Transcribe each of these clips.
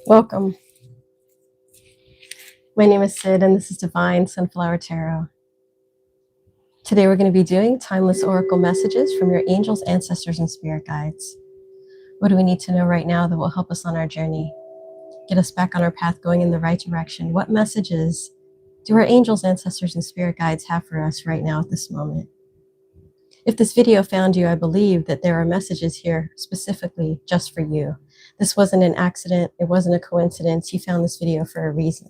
Welcome. My name is Sid, and this is Divine Sunflower Tarot. Today we're going to be doing timeless oracle messages from your angels, ancestors, and spirit guides. What do we need to know right now that will help us on our journey, get us back on our path going in the right direction? What messages do our angels, ancestors, and spirit guides have for us right now at this moment? If this video found you, I believe that there are messages here specifically just for you. This wasn't an accident. It wasn't a coincidence. You found this video for a reason.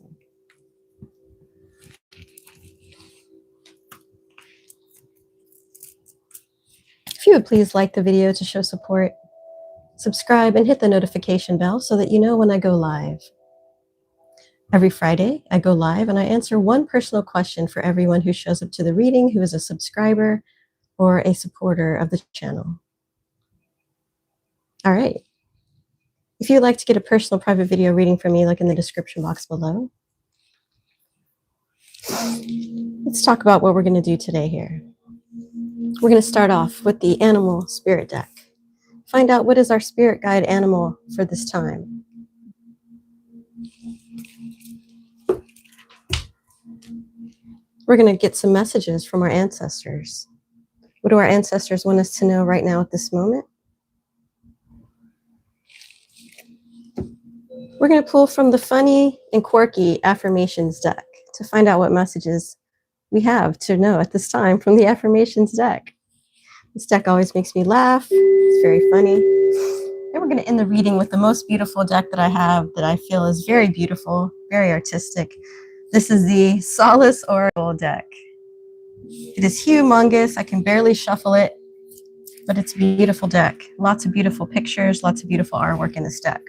If you would please like the video to show support, subscribe, and hit the notification bell so that you know when I go live. Every Friday, I go live and I answer one personal question for everyone who shows up to the reading who is a subscriber or a supporter of the channel. All right. If you'd like to get a personal private video reading from me, look in the description box below. Let's talk about what we're going to do today here. We're going to start off with the animal spirit deck. Find out what is our spirit guide animal for this time. We're going to get some messages from our ancestors. What do our ancestors want us to know right now at this moment? We're going to pull from the funny and quirky affirmations deck to find out what messages we have to know at this time from the affirmations deck. This deck always makes me laugh. It's very funny. And we're going to end the reading with the most beautiful deck that I have that I feel is very beautiful, very artistic. This is the Solace Oracle deck. It is humongous. I can barely shuffle it, but it's a beautiful deck. Lots of beautiful pictures, lots of beautiful artwork in this deck.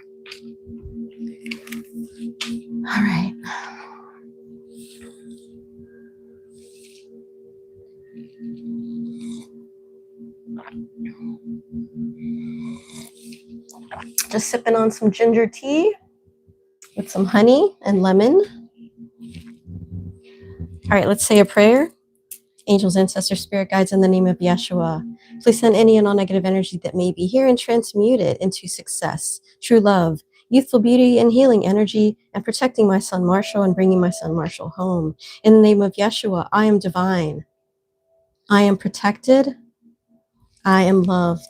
All right. Just sipping on some ginger tea with some honey and lemon. All right, let's say a prayer. Angels, ancestors, spirit guides, in the name of Yeshua, please send any and all negative energy that may be here and transmute it into success, true love, youthful beauty, and healing energy, and protecting my son Marshall and bringing my son Marshall home. In the name of Yeshua, I am divine. I am protected. I am loved.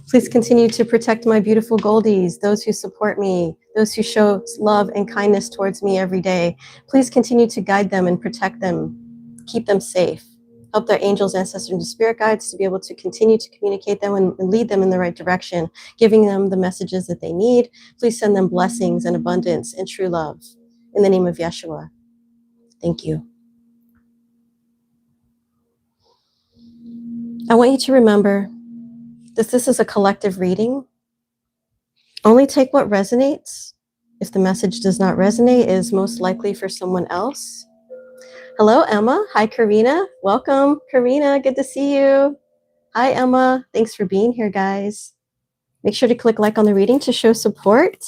Please continue to protect my beautiful goldies, those who support me, those who show love and kindness towards me every day. Please continue to guide them and protect them, keep them safe. Help their angels, ancestors, and spirit guides to be able to continue to communicate them and lead them in the right direction, giving them the messages that they need. Please send them blessings and abundance and true love. In the name of Yeshua. Thank you. I want you to remember that this is a collective reading. Only take what resonates. If the message does not resonate, it is most likely for someone else. Hello, Emma. Hi, Karina. Welcome, Karina. Good to see you. Hi, Emma. Thanks for being here, guys. Make sure to click like on the reading to show support.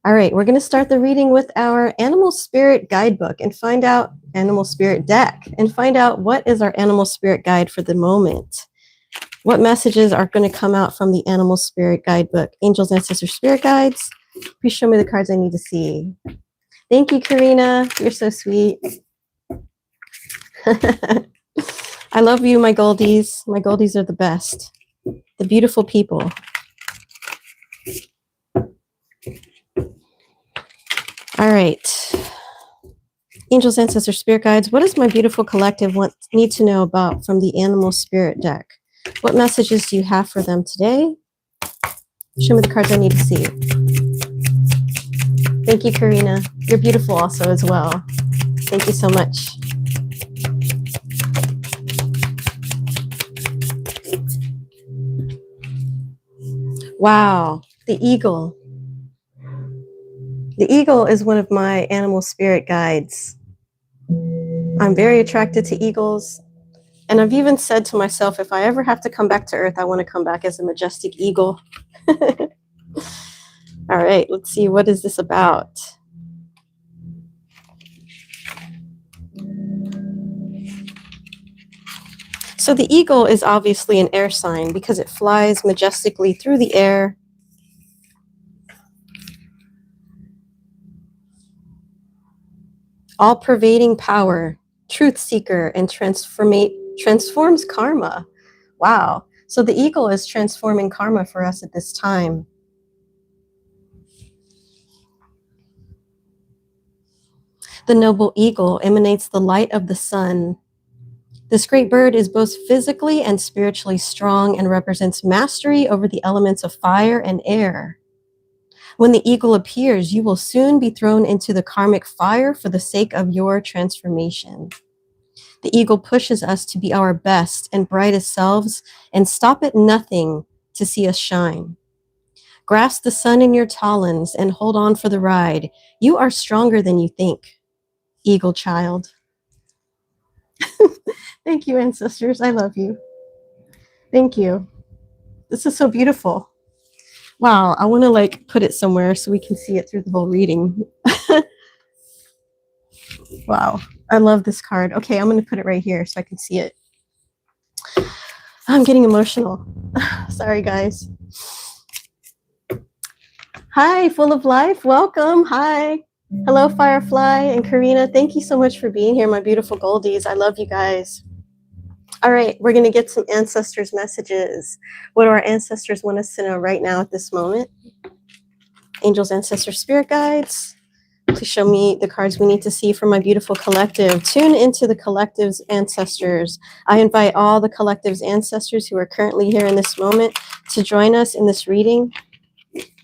All right, we're going to start the reading with our animal spirit guidebook and find out animal spirit deck and find out what is our animal spirit guide for the moment. What messages are going to come out from the animal spirit guidebook? Angels, ancestors, spirit guides. Please show me the cards I need to see. Thank you, Karina. You're so sweet. I love you, my goldies. My goldies are the best. The beautiful people. All right. Angels, ancestors, spirit guides. What does my beautiful collective need to know about from the animal spirit deck? What messages do you have for them today? Show me the cards I need to see. Thank you, Karina. You're beautiful also as well. Thank you so much. Wow, the eagle. The eagle is one of my animal spirit guides. I'm very attracted to eagles. And I've even said to myself, if I ever have to come back to Earth, I want to come back as a majestic eagle. All right, let's see. What is this about? So the eagle is obviously an air sign because it flies majestically through the air. All-pervading power, truth seeker, and transforms karma. Wow. So the eagle is transforming karma for us at this time. The noble eagle emanates the light of the sun. This great bird is both physically and spiritually strong and represents mastery over the elements of fire and air. When the eagle appears, you will soon be thrown into the karmic fire for the sake of your transformation. The eagle pushes us to be our best and brightest selves and stop at nothing to see us shine. Grasp the sun in your talons and hold on for the ride. You are stronger than you think, eagle child. Thank you, ancestors. I love you. Thank you. This is so beautiful. Wow, I want to like put it somewhere so we can see it through the whole reading. Wow, I love this card. Okay, I'm going to put it right here so I can see it. I'm getting emotional. Sorry, guys. Hi, full of life. Welcome. Hi. Hello, Firefly and Karina. Thank you so much for being here, my beautiful goldies. I love you guys. All right, we're going to get some ancestors' messages. What do our ancestors want us to know right now at this moment? Angels, ancestors, spirit guides. Please show me the cards we need to see from my beautiful collective. Tune into the collective's ancestors. I invite all the collective's ancestors who are currently here in this moment to join us in this reading.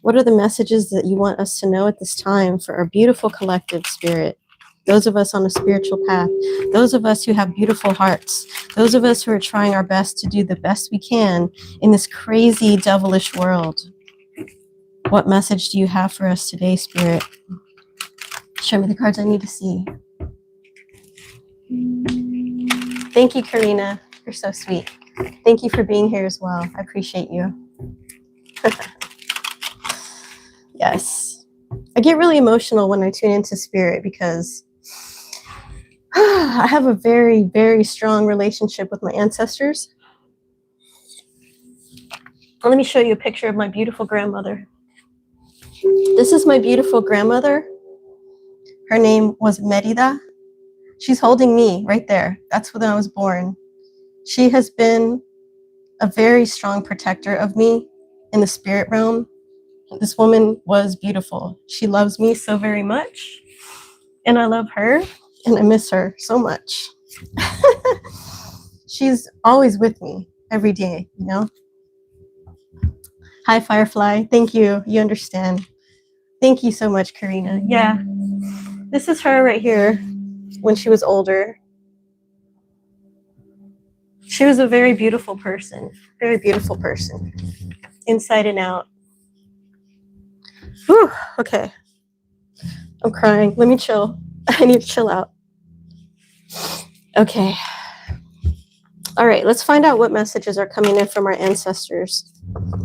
What are the messages that you want us to know at this time for our beautiful collective spirit? Those of us on a spiritual path, those of us who have beautiful hearts, those of us who are trying our best to do the best we can in this crazy, devilish world. What message do you have for us today, Spirit? Show me the cards I need to see. Thank you, Karina. You're so sweet. Thank you for being here as well. I appreciate you. Yes. I get really emotional when I tune into Spirit because I have a very, very strong relationship with my ancestors. Let me show you a picture of my beautiful grandmother. This is my beautiful grandmother. Her name was Merida. She's holding me right there. That's when I was born. She has been a very strong protector of me in the spirit realm. This woman was beautiful. She loves me so very much. And I love her and I miss her so much. She's always with me every day, you know? Hi, Firefly. Thank you. You understand. Thank you so much, Karina. Yeah. This is her right here when she was older. She was a very beautiful person. Very beautiful person. Inside and out. Whew. Okay. I'm crying. Let me chill. I need to chill out. Okay. All right, let's find out what messages are coming in from our ancestors.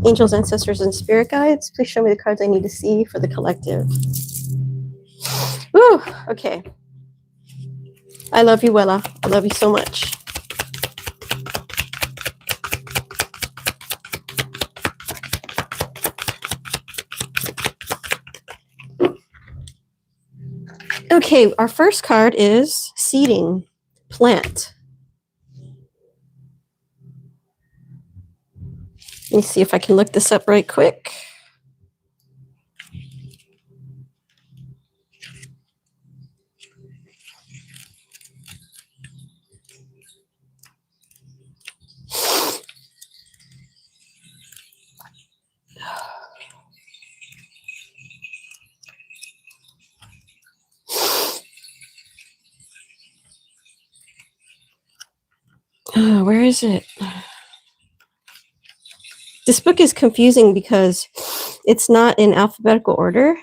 Angels, ancestors, and spirit guides. Please show me the cards I need to see for the collective. Woo, okay. I love you, Wella. I love you so much. Okay, our first card is seeding, plant. Let me see if I can look this up right quick. Oh, where is it? This book is confusing because it's not in alphabetical order.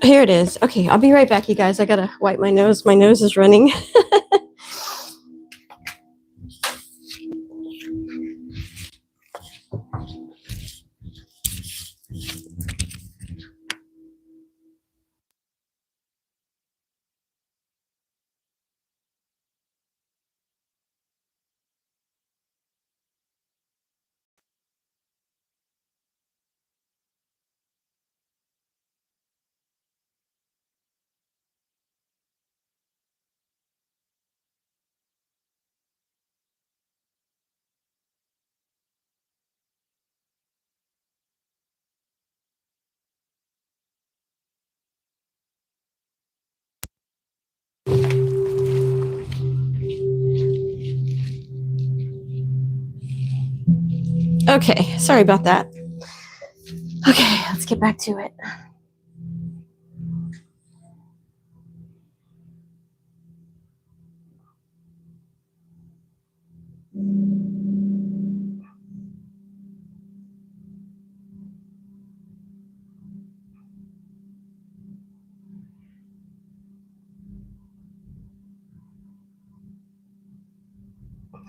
Here it is. Okay, I'll be right back, you guys. I gotta wipe my nose. My nose is running. Okay, sorry about that. Okay, let's get back to it.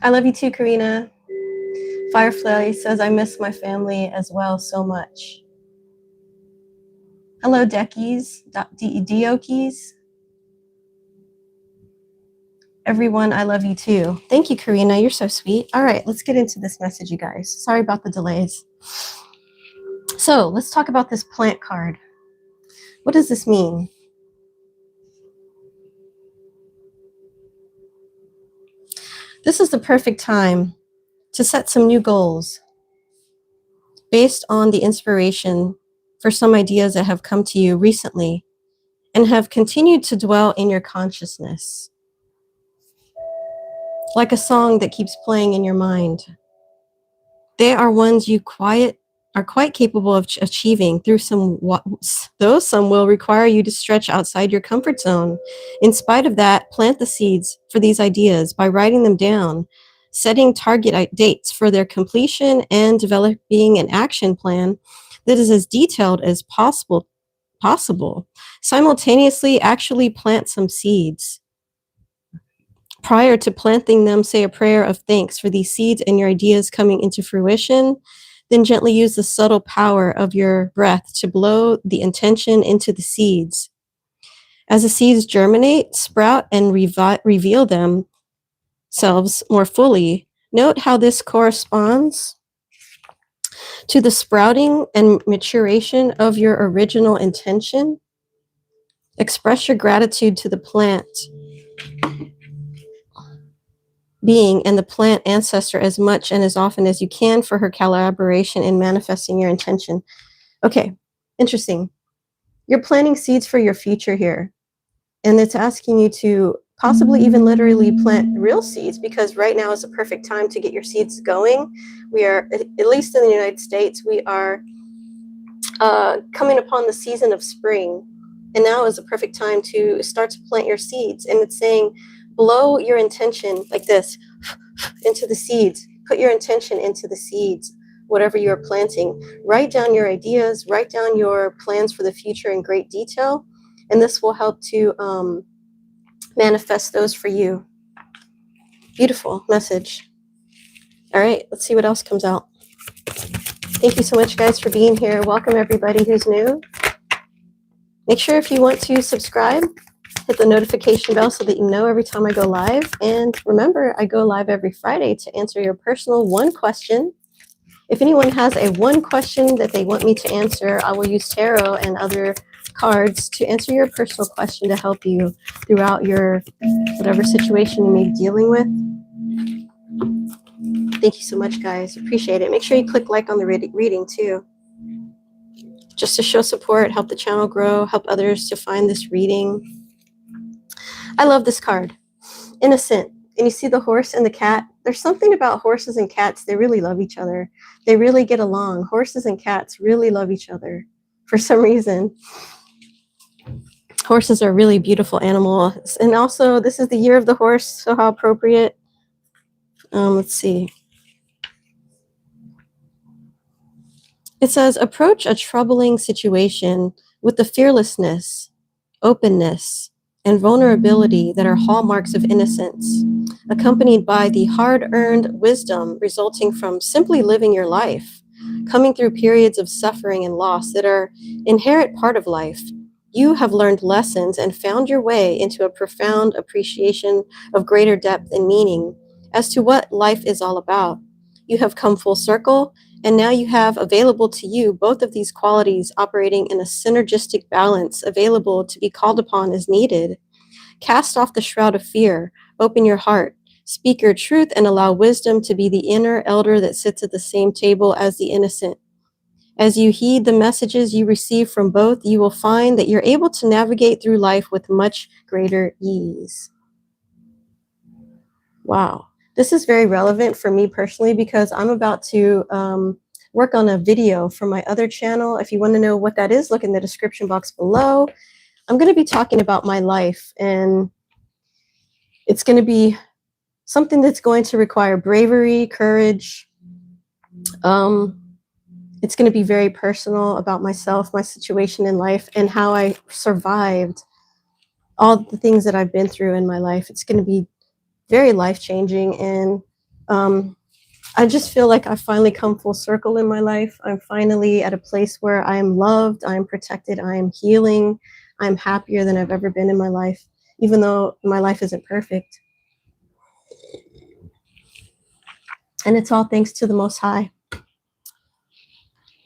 I love you too, Karina. Firefly says, I miss my family as well so much. Hello, Deckies, Diokies. Everyone, I love you too. Thank you, Karina. You're so sweet. All right, let's get into this message, you guys. Sorry about the delays. So let's talk about this plant card. What does this mean? This is the perfect time to set some new goals based on the inspiration for some ideas that have come to you recently and have continued to dwell in your consciousness, like a song that keeps playing in your mind. They are ones you are quite capable of achieving through though some will require you to stretch outside your comfort zone. In spite of that, plant the seeds for these ideas by writing them down, setting target dates for their completion, and developing an action plan that is as detailed as possible. Simultaneously, actually plant some seeds. Prior to planting them, say a prayer of thanks for these seeds and your ideas coming into fruition. Then gently use the subtle power of your breath to blow the intention into the seeds. As the seeds germinate, sprout, and reveal themselves more fully, note how this corresponds to the sprouting and maturation of your original intention. Express your gratitude to the plant being and the plant ancestor as much and as often as you can for her collaboration in manifesting your intention. Okay, interesting. You're planting seeds for your future here. And it's asking you to possibly even literally plant real seeds, because right now is the perfect time to get your seeds going. We are, at least in the United States, we are coming upon the season of spring. And now is the perfect time to start to plant your seeds. And it's saying, blow your intention like this into the seeds. Put your intention into the seeds, whatever you're planting. Write down your ideas, write down your plans for the future in great detail. And this will help to manifest those for you. Beautiful message. All right, let's see what else comes out. Thank you so much, guys, for being here. Welcome, everybody who's new. Make sure if you want to subscribe, hit the notification bell so that you know every time I go live. And remember, I go live every Friday to answer your personal one question. If anyone has a one question that they want me to answer, I will use tarot and other cards to answer your personal question to help you throughout your whatever situation you may be dealing with. Thank you so much, guys. Appreciate it. Make sure you click like on the reading too, just to show support, help the channel grow, help others to find this reading. I love this card, Innocent. And you see the horse and the cat. There's something about horses and cats. They really love each other. They really get along. Horses and cats really love each other for some reason. Horses are really beautiful animals. And also, this is the year of the horse, so how appropriate. Let's see. It says, approach a troubling situation with the fearlessness, openness, and vulnerability that are hallmarks of innocence, accompanied by the hard-earned wisdom resulting from simply living your life, coming through periods of suffering and loss that are inherent part of life. You have learned lessons and found your way into a profound appreciation of greater depth and meaning as to what life is all about. You have come full circle, and now you have available to you both of these qualities operating in a synergistic balance, available to be called upon as needed. Cast off the shroud of fear, open your heart, speak your truth, and allow wisdom to be the inner elder that sits at the same table as the innocent. As you heed the messages you receive from both, you will find that you're able to navigate through life with much greater ease. Wow. This is very relevant for me personally because I'm about to work on a video for my other channel. If you want to know what that is, look in the description box below. I'm going to be talking about my life, and it's going to be something that's going to require bravery, courage. It's going to be very personal about myself, my situation in life, and how I survived all the things that I've been through in my life. It's going to be very life-changing, and I just feel like I've finally come full circle in my life. I'm finally at a place where I am loved, I am protected, I am healing, I'm happier than I've ever been in my life, even though my life isn't perfect. And it's all thanks to the Most High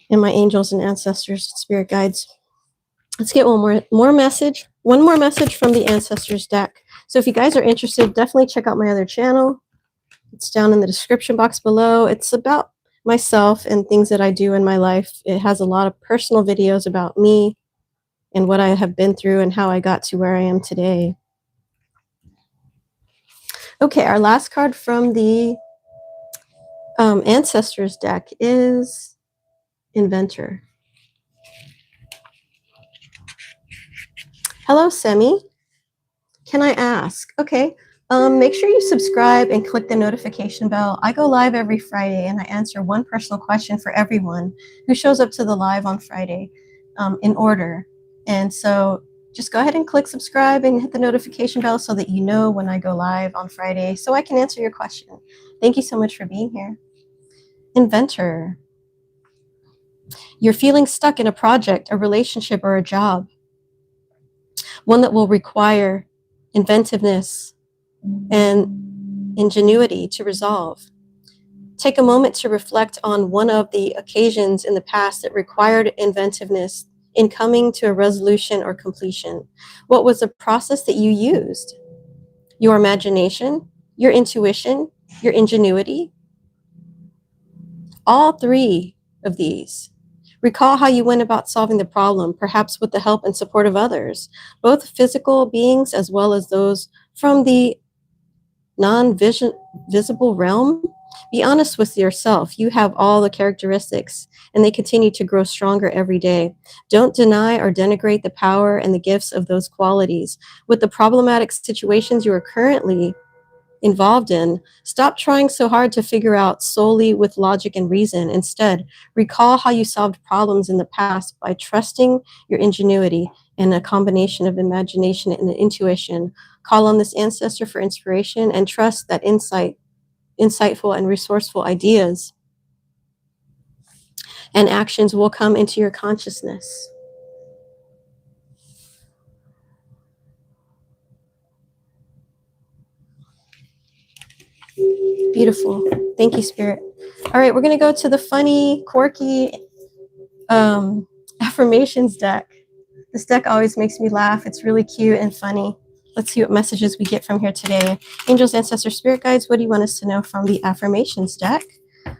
and my angels and ancestors, spirit guides. Let's get one more message from the ancestors deck. So if you guys are interested, definitely check out my other channel. It's down in the description box below. It's about myself and things that I do in my life. It has a lot of personal videos about me and what I have been through and how I got to where I am today. Okay, our last card from the ancestors deck is Inventor. Hello, Semi. Can I ask? Okay. Make sure you subscribe and click the notification bell. I go live every Friday, and I answer one personal question for everyone who shows up to the live on Friday in order. And so just go ahead and click subscribe and hit the notification bell so that you know when I go live on Friday so I can answer your question. Thank you so much for being here. Inventor. You're feeling stuck in a project, a relationship, or a job. One that will require inventiveness and ingenuity to resolve. Take a moment to reflect on one of the occasions in the past that required inventiveness in coming to a resolution or completion. What was the process that you used? Your imagination, your intuition, your ingenuity? All three of these. Recall how you went about solving the problem, perhaps with the help and support of others, both physical beings as well as those from the non-visible realm. Be honest with yourself. You have all the characteristics, and they continue to grow stronger every day. Don't deny or denigrate the power and the gifts of those qualities. With the problematic situations you are currently involved in, stop trying so hard to figure out solely with logic and reason. Instead, recall how you solved problems in the past by trusting your ingenuity and a combination of imagination and intuition. Call on this ancestor for inspiration and trust that insightful and resourceful ideas and actions will come into your consciousness. Beautiful. Thank you, Spirit. All right, we're going to go to the funny, quirky affirmations deck. This deck always makes me laugh. It's really cute and funny. Let's see what messages we get from here today. Angels, ancestors, spirit guides, what do you want us to know from the affirmations deck?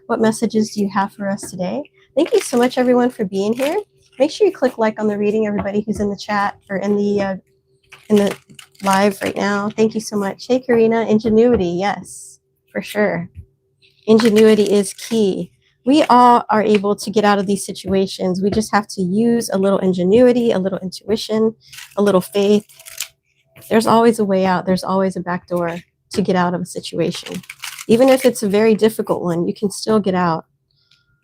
What messages do you have for us today? Thank you so much, everyone, for being here. Make sure you click like on the reading, everybody who's in the chat or in the live right now. Thank you so much. Hey, Karina, ingenuity. Yes, for sure. Ingenuity is key. We all are able to get out of these situations. We just have to use a little ingenuity, a little intuition, a little faith. There's always a way out. There's always a back door to get out of a situation. Even if it's a very difficult one, you can still get out.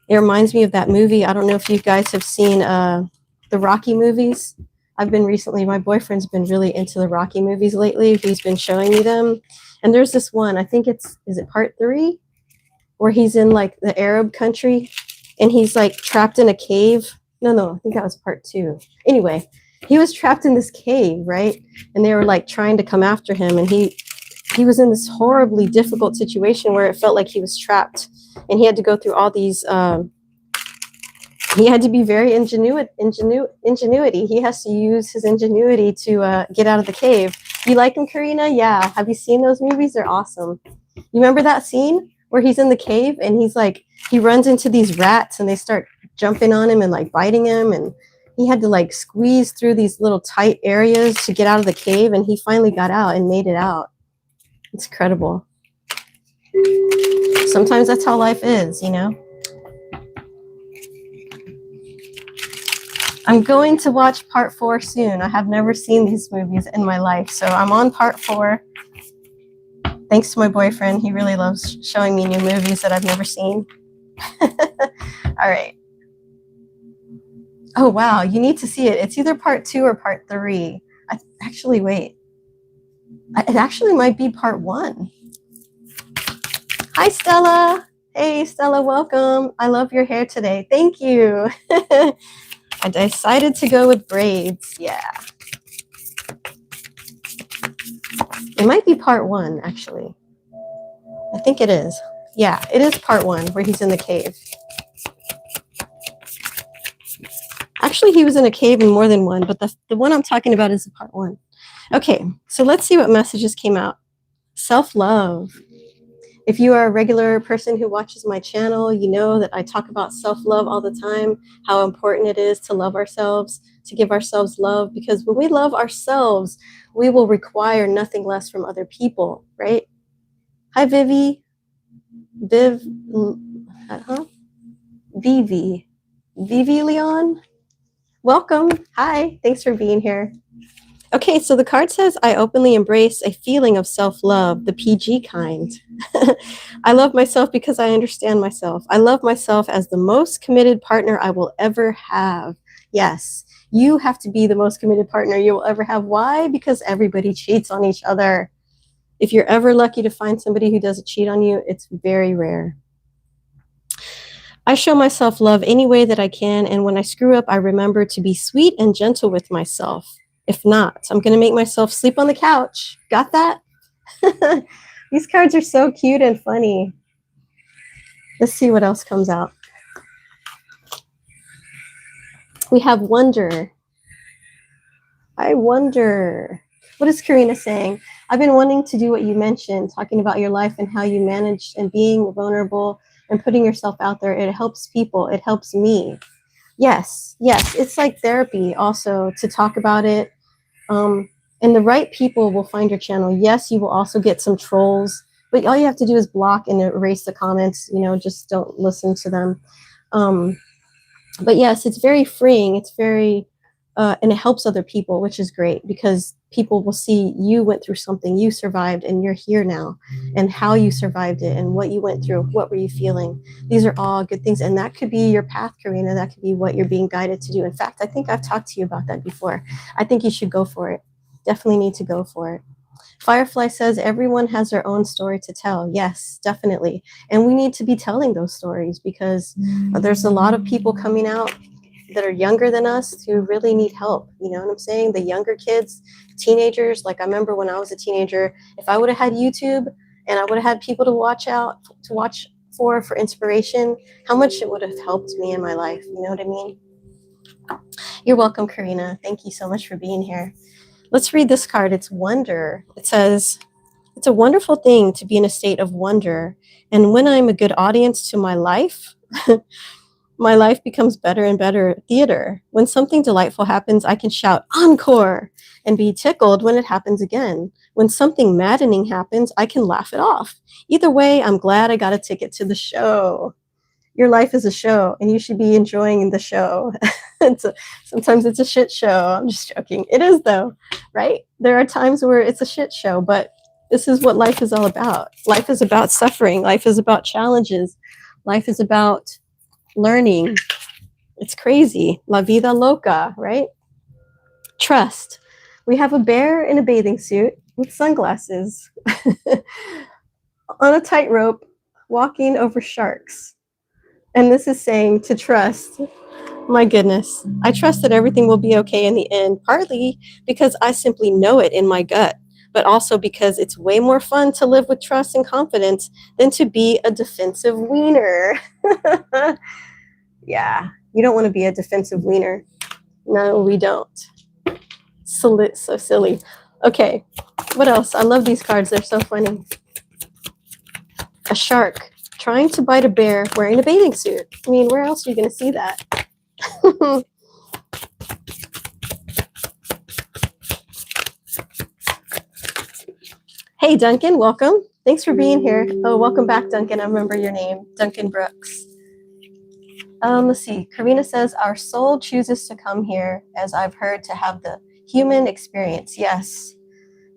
It reminds me of that movie. I don't know if you guys have seen the Rocky movies. I've been recently, my boyfriend's been really into the Rocky movies lately. He's been showing me them. And there's this one, I think is it part 3? Where he's in like the Arab country and he's like trapped in a cave. No, I think that was part 2. Anyway, he was trapped in this cave, right? And they were like trying to come after him. And he was in this horribly difficult situation where it felt like he was trapped. And he had to go through all these, he had to be very ingenuity. He has to use his ingenuity to get out of the cave. You like him, Karina? Yeah. Have you seen those movies? They're awesome. You remember that scene where he's in the cave and he's like, he runs into these rats and they start jumping on him and like biting him. And he had to like squeeze through these little tight areas to get out of the cave. And he finally got out and made it out. It's incredible. Sometimes that's how life is, you know? I'm going to watch part 4 soon. I have never seen these movies in my life. So I'm on part 4. Thanks to my boyfriend. He really loves showing me new movies that I've never seen. All right. Oh, wow. You need to see it. It's either part 2 or part 3. Actually, wait. It actually might be part 1. Hi, Stella. Hey, Stella, welcome. I love your hair today. Thank you. I decided to go with braids. Yeah. It might be part 1, actually. I think it is. Yeah, it is part 1 where he's in the cave. Actually, he was in a cave in more than one, but the one I'm talking about is part 1. Okay, so let's see what messages came out. Self-love. If you are a regular person who watches my channel, you know that I talk about self-love all the time, how important it is to love ourselves, to give ourselves love, because when we love ourselves, we will require nothing less from other people, right? Hi, Vivi. Vivi Leon. Welcome. Hi. Thanks for being here. Okay, so the card says, I openly embrace a feeling of self-love, the PG kind. I love myself because I understand myself. I love myself as the most committed partner I will ever have. Yes, you have to be the most committed partner you will ever have. Why? Because everybody cheats on each other. If you're ever lucky to find somebody who doesn't cheat on you, it's very rare. I show myself love any way that I can, and when I screw up, I remember to be sweet and gentle with myself. If not, I'm going to make myself sleep on the couch. Got that? These cards are so cute and funny. Let's see what else comes out. We have wonder. I wonder. What is Karina saying? I've been wanting to do what you mentioned, talking about your life and how you managed and being vulnerable and putting yourself out there. It helps people. It helps me. Yes. It's like therapy also to talk about it. And the right people will find your channel. Yes, you will also get some trolls, but all you have to do is block and erase the comments, just don't listen to them. But yes, it's very freeing. It's very, and it helps other people, which is great because people will see you went through something, you survived, and you're here now, and how you survived it and what you went through, what were you feeling. These are all good things. And that could be your path, Karina. That could be what you're being guided to do. In fact, I think I've talked to you about that before. I think you should go for it. Definitely need to go for it. Firefly says everyone has their own story to tell. Yes, definitely. And we need to be telling those stories because there's a lot of people coming out that are younger than us who really need help. You know what I'm saying? The younger kids, teenagers. Like I remember when I was a teenager, if I would have had YouTube and I would have had people to watch for inspiration, how much it would have helped me in my life. You know what I mean? You're welcome, Karina. Thank you so much for being here. Let's read this card. It's wonder. It says, it's a wonderful thing to be in a state of wonder. And when I'm a good audience to my life, my life becomes better and better theater. When something delightful happens, I can shout encore and be tickled when it happens again. When something maddening happens, I can laugh it off. Either way, I'm glad I got a ticket to the show. Your life is a show and you should be enjoying the show. Sometimes it's a shit show. I'm just joking. It is though, right? There are times where it's a shit show, but this is what life is all about. Life is about suffering. Life is about challenges. Life is about learning. It's crazy. La vida loca, right? Trust. We have a bear in a bathing suit with sunglasses on a tightrope walking over sharks. And this is saying to trust. My goodness. I trust that everything will be okay in the end, partly because I simply know it in my gut, but also because it's way more fun to live with trust and confidence than to be a defensive wiener. Yeah, you don't want to be a defensive wiener. No, we don't. So silly. Okay, what else? I love these cards. They're so funny. A shark trying to bite a bear wearing a bathing suit. I mean, where else are you going to see that? Hey, Duncan, welcome. Thanks for being here. Oh, welcome back, Duncan. I remember your name, Duncan Brooks. Let's see. Karina says, our soul chooses to come here, as I've heard, to have the human experience. Yes,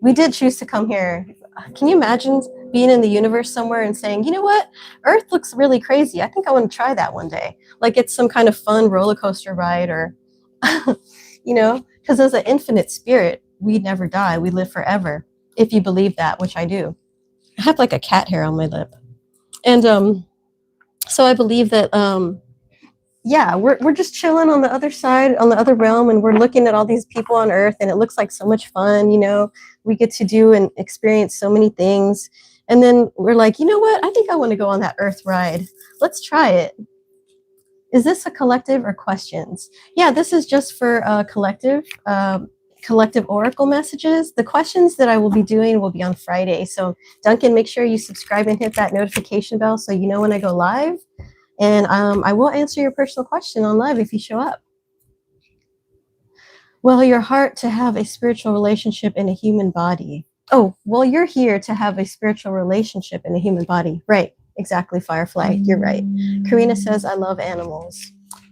we did choose to come here. Can you imagine being in the universe somewhere and saying, you know what? Earth looks really crazy. I think I want to try that one day. Like it's some kind of fun roller coaster ride or, you know, because as an infinite spirit, we never die. We live forever. If you believe that, which I do. I have like a cat hair on my lip. And so I believe that, yeah, we're just chilling on the other side, on the other realm, and we're looking at all these people on Earth, and it looks like so much fun, you know. We get to do and experience so many things. And then we're like, you know what? I think I want to go on that Earth ride. Let's try it. Is this a collective or questions? Yeah, this is just for collective oracle messages. The questions that I will be doing will be on Friday. So Duncan, make sure you subscribe and hit that notification bell so you know when I go live. And I will answer your personal question on live if you show up. Well, your heart to have a spiritual relationship in a human body. Oh, well, you're here to have a spiritual relationship in a human body. Right. Exactly, Firefly. You're right. Karina says, I love animals.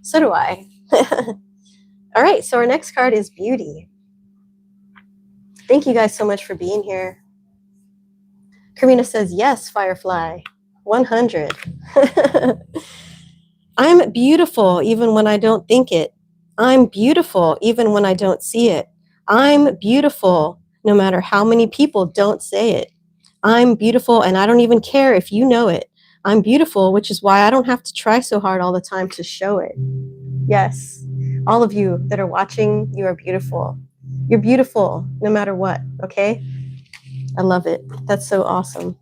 So do I. All right. So our next card is beauty. Thank you guys so much for being here. Karina says, yes, Firefly. 100. I'm beautiful even when I don't think it. I'm beautiful even when I don't see it. I'm beautiful no matter how many people don't say it. I'm beautiful and I don't even care if you know it. I'm beautiful, which is why I don't have to try so hard all the time to show it. Yes, all of you that are watching, you are beautiful. You're beautiful no matter what, okay? I love it. That's so awesome.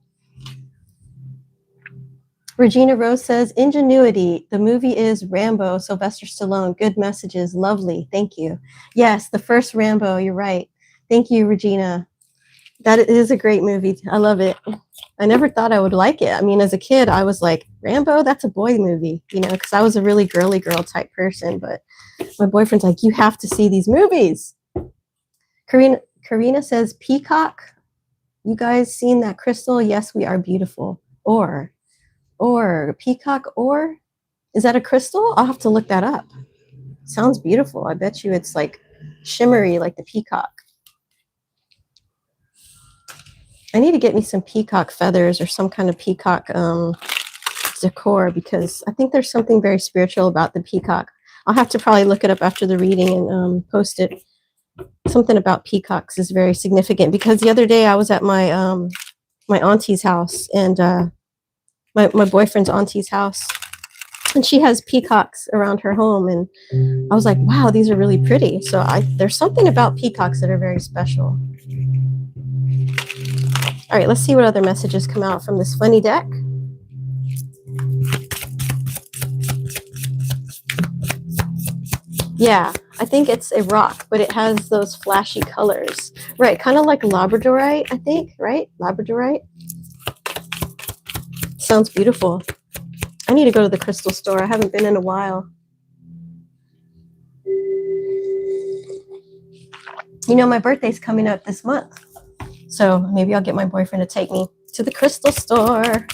Regina Rose says, ingenuity. The movie is Rambo, Sylvester Stallone. Good messages. Lovely. Thank you. Yes, the first Rambo. You're right. Thank you, Regina. That is a great movie. I love it. I never thought I would like it. I mean, as a kid, I was like, Rambo, that's a boy movie, you know, because I was a really girly girl type person. But my boyfriend's like, you have to see these movies. Karina says, peacock. You guys seen that crystal? Yes, we are beautiful. Or peacock, or is that a crystal? I'll have to look that up. Sounds beautiful. I bet you it's like shimmery like the peacock. I need to get me some peacock feathers or some kind of peacock decor because I think there's something very spiritual about the peacock. I'll have to probably look it up after the reading and post it. Something about peacocks is very significant because the other day I was at my my auntie's house and my boyfriend's auntie's house, and she has peacocks around her home, and I was like, wow, these are really pretty. So there's something about peacocks that are very special. All right, let's see what other messages come out from this funny deck. Yeah, I think it's a rock, but it has those flashy colors. Right, kind of like labradorite, I think, right? Labradorite. Sounds beautiful. I need to go to the crystal store. I haven't been in a while. You know, my birthday's coming up this month. So maybe I'll get my boyfriend to take me to the crystal store.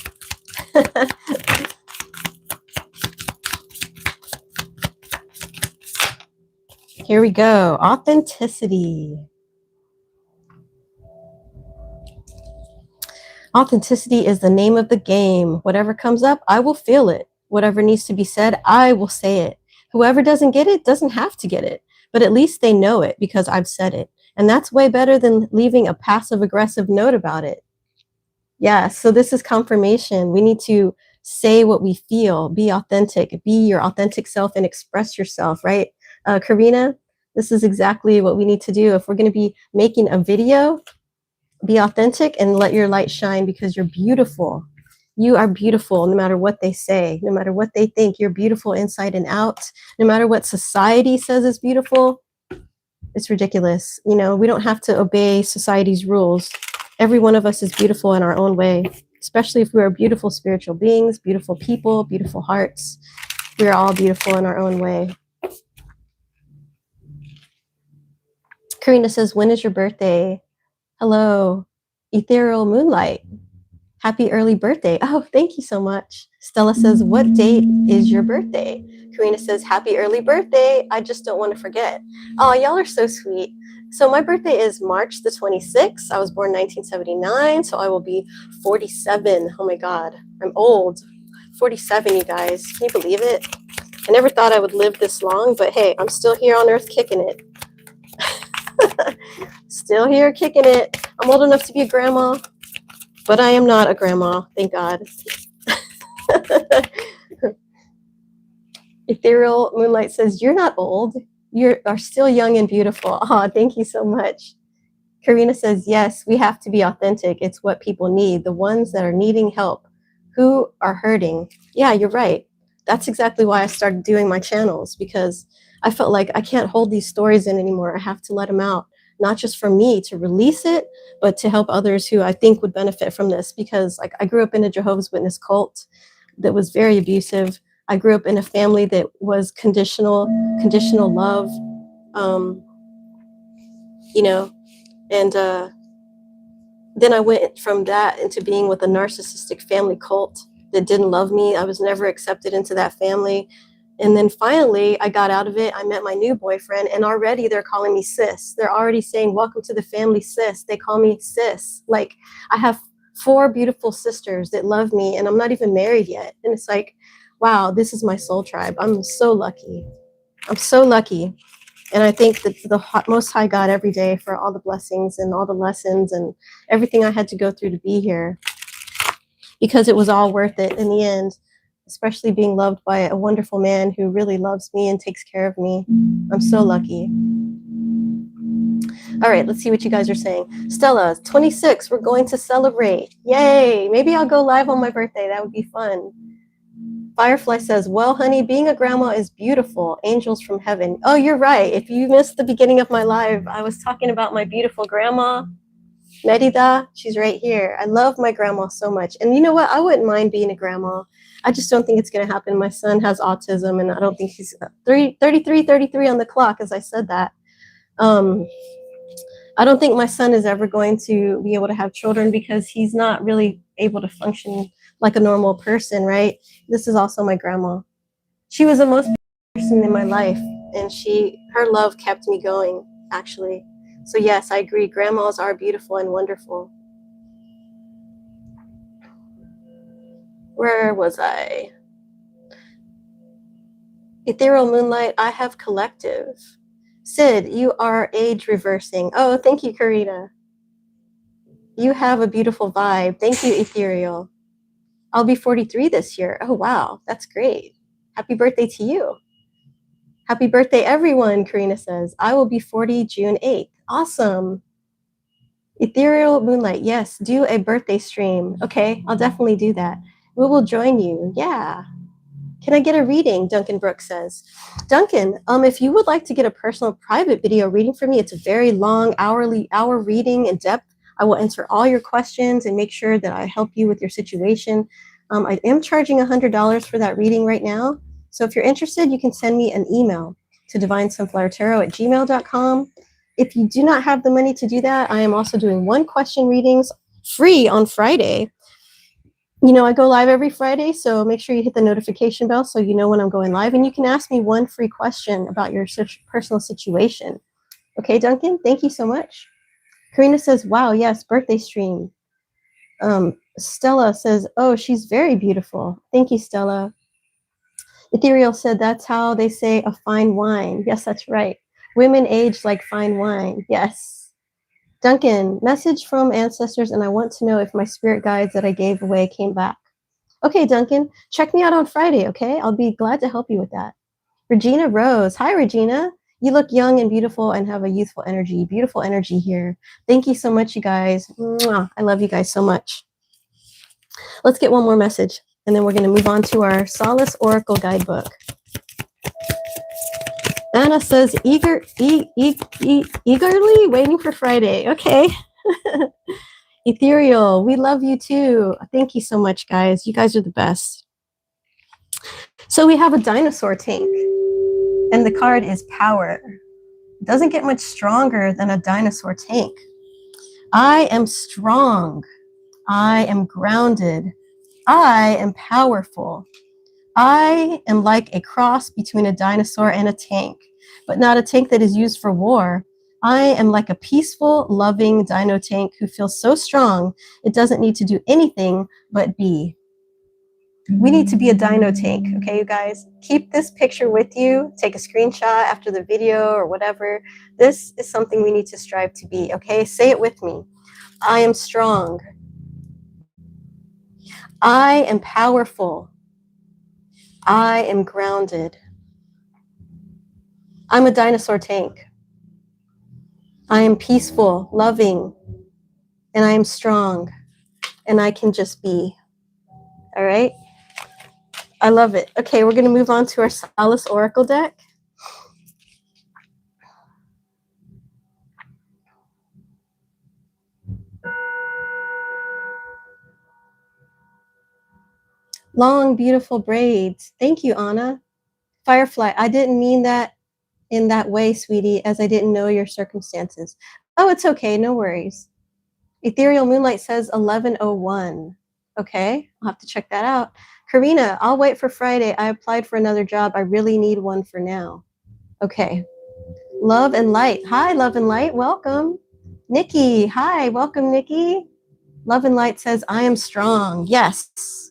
Here we go. Authenticity. Authenticity is the name of the game. Whatever comes up, I will feel it. Whatever needs to be said, I will say it. Whoever doesn't get it doesn't have to get it, but at least they know it because I've said it. And that's way better than leaving a passive aggressive note about it. Yeah, so this is confirmation. We need to say what we feel, be authentic, be your authentic self and express yourself, right? Karina, this is exactly what we need to do. If we're going to be making a video, be authentic and let your light shine because you're beautiful. You are beautiful no matter what they say, no matter what they think. You're beautiful inside and out. No matter what society says is beautiful, it's ridiculous. You know, we don't have to obey society's rules. Every one of us is beautiful in our own way, especially if we are beautiful spiritual beings, beautiful people, beautiful hearts. We are all beautiful in our own way. Karina says, when is your birthday? Hello, Ethereal Moonlight. Happy early birthday. Oh, thank you so much. Stella says, what date is your birthday? Karina says, happy early birthday. I just don't want to forget. Oh, y'all are so sweet. So my birthday is March the 26th. I was born 1979, so I will be 47. Oh my God, I'm old. 47, you guys. Can you believe it? I never thought I would live this long, but hey, I'm still here on earth kicking it. Still here kicking it. I'm old enough to be a grandma, but I am not a grandma, thank God. Ethereal Moonlight says, you're not old. You are still young and beautiful. Oh, thank you so much. Karina says, yes, we have to be authentic. It's what people need. The ones that are needing help, who are hurting. Yeah, you're right. That's exactly why I started doing my channels, because I felt like I can't hold these stories in anymore. I have to let them out, not just for me to release it, but to help others who I think would benefit from this. Because like I grew up in a Jehovah's Witness cult that was very abusive. I grew up in a family that was conditional love, you know, and then I went from that into being with a narcissistic family cult that didn't love me. I was never accepted into that family. And then finally, I got out of it. I met my new boyfriend, and already they're calling me sis. They're already saying, welcome to the family, sis. They call me sis. Like, I have 4 beautiful sisters that love me, and I'm not even married yet. And it's like, wow, this is my soul tribe. I'm so lucky. I'm so lucky. And I thank the Most High God every day for all the blessings and all the lessons and everything I had to go through to be here, because it was all worth it in the end, especially being loved by a wonderful man who really loves me and takes care of me. I'm so lucky. All right, let's see what you guys are saying. Stella, 26, we're going to celebrate. Yay, maybe I'll go live on my birthday. That would be fun. Firefly says, well, honey, being a grandma is beautiful. Angels from heaven. Oh, you're right. If you missed the beginning of my live, I was talking about my beautiful grandma, Merida. She's right here. I love my grandma so much. And you know what? I wouldn't mind being a grandma. I just don't think it's going to happen. My son has autism, and I don't think he's 33 on the clock, as I said that. I don't think my son is ever going to be able to have children because he's not really able to function like a normal person, right? This is also my grandma. She was the most person in my life, and her love kept me going, actually. So yes, I agree. Grandmas are beautiful and wonderful. Where was I? Ethereal Moonlight, I have collective. Sid, you are age reversing. Oh, thank you, Karina. You have a beautiful vibe. Thank you, Ethereal. I'll be 43 this year. Oh, wow. That's great. Happy birthday to you. Happy birthday, everyone, Karina says. I will be 40 June 8th. Awesome. Ethereal Moonlight, yes, do a birthday stream. Okay, I'll definitely do that. We will join you. Yeah. Can I get a reading? Duncan Brooks says. Duncan, if you would like to get a personal private video reading from me, it's a very long hour reading in depth. I will answer all your questions and make sure that I help you with your situation. I am charging $100 for that reading right now. So if you're interested, you can send me an email to divinesunflowertarot@gmail.com. If you do not have the money to do that, I am also doing 1-question readings free on Friday. You know, I go live every Friday, so make sure you hit the notification bell so you know when I'm going live, and you can ask me 1 free question about your personal situation. Okay, Duncan, thank you so much. Karina says, wow, yes, birthday stream. Stella says, oh, she's very beautiful. Thank you, Stella. Ethereal said that's how they say a fine wine. Yes, that's right. Women age like fine wine. Yes. Duncan, message from ancestors, and I want to know if my spirit guides that I gave away came back. Okay, Duncan, check me out on Friday, okay? I'll be glad to help you with that. Regina Rose. Hi, Regina. You look young and beautiful and have a youthful energy. Beautiful energy here. Thank you so much, you guys. Mwah. I love you guys so much. Let's get one more message, and then we're going to move on to our Solace Oracle Guidebook. Anna says, eagerly waiting for Friday. Okay. Ethereal, we love you too. Thank you so much, guys. You guys are the best. So we have a dinosaur tank, and the card is power. It doesn't get much stronger than a dinosaur tank. I am strong. I am grounded. I am powerful. I am like a cross between a dinosaur and a tank, but not a tank that is used for war. I am like a peaceful, loving dino tank who feels so strong it doesn't need to do anything but be. We need to be a dino tank, okay, you guys? Keep this picture with you. Take a screenshot after the video or whatever. This is something we need to strive to be, okay? Say it with me. I am strong. I am powerful. I am grounded. I'm a dinosaur tank. I am peaceful, loving, and I am strong, and I can just be. All right? I love it. Okay, we're going to move on to our Solace Oracle deck. Long, beautiful braids. Thank you, Anna. Firefly, I didn't mean that in that way, sweetie, as I didn't know your circumstances. Oh, it's okay. No worries. Ethereal Moonlight says 11:01. Okay, I'll have to check that out. Karina, I'll wait for Friday. I applied for another job. I really need one for now. Okay. Love and Light. Hi, Love and Light. Welcome. Nikki. Hi. Welcome, Nikki. Love and Light says, I am strong. Yes.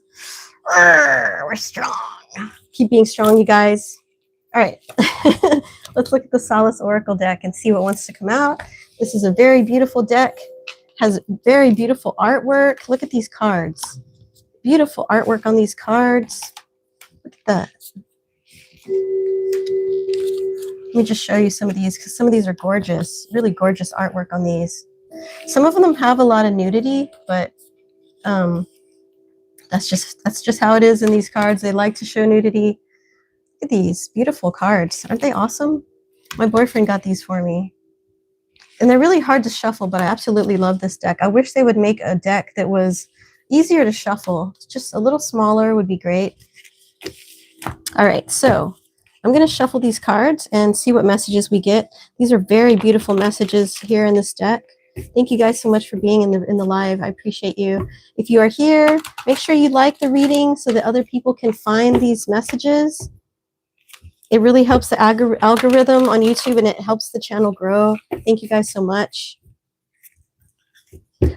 We're strong. Keep being strong, you guys. All right. Let's look at the Solace Oracle deck and see what wants to come out. This is a very beautiful deck. Has very beautiful artwork. Look at these cards. Beautiful artwork on these cards. Look at that. Let me just show you some of these because some of these are gorgeous. Really gorgeous artwork on these. Some of them have a lot of nudity, but that's just how it is in these cards. They like to show nudity. Look at these beautiful cards. Aren't they awesome? My boyfriend got these for me. And they're really hard to shuffle, but I absolutely love this deck. I wish they would make a deck that was easier to shuffle. Just a little smaller would be great. All right, so I'm going to shuffle these cards and see what messages we get. These are very beautiful messages here in this deck. Thank you guys so much for being in the live. I appreciate you. If you are here, make sure you like the reading so that other people can find these messages. It really helps the algorithm on YouTube, and it helps the channel grow. Thank you guys so much.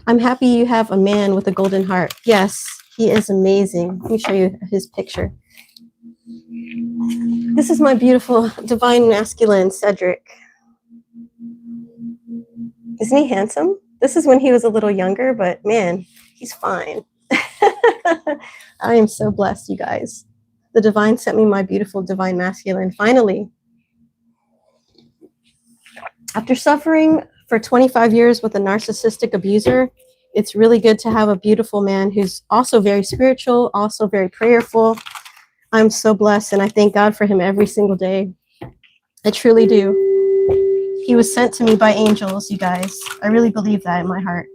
I'm happy you have a man with a golden heart. Yes, he is amazing. Let me show you his picture. This is my beautiful divine masculine, Cedric. Isn't he handsome? This is when he was a little younger, but man, he's fine. I am so blessed, you guys. The divine sent me my beautiful divine masculine, finally. After suffering for 25 years with a narcissistic abuser, it's really good to have a beautiful man who's also very spiritual, also very prayerful. I'm so blessed, and I thank God for him every single day. I truly do. He was sent to me by angels, you guys. I really believe that in my heart.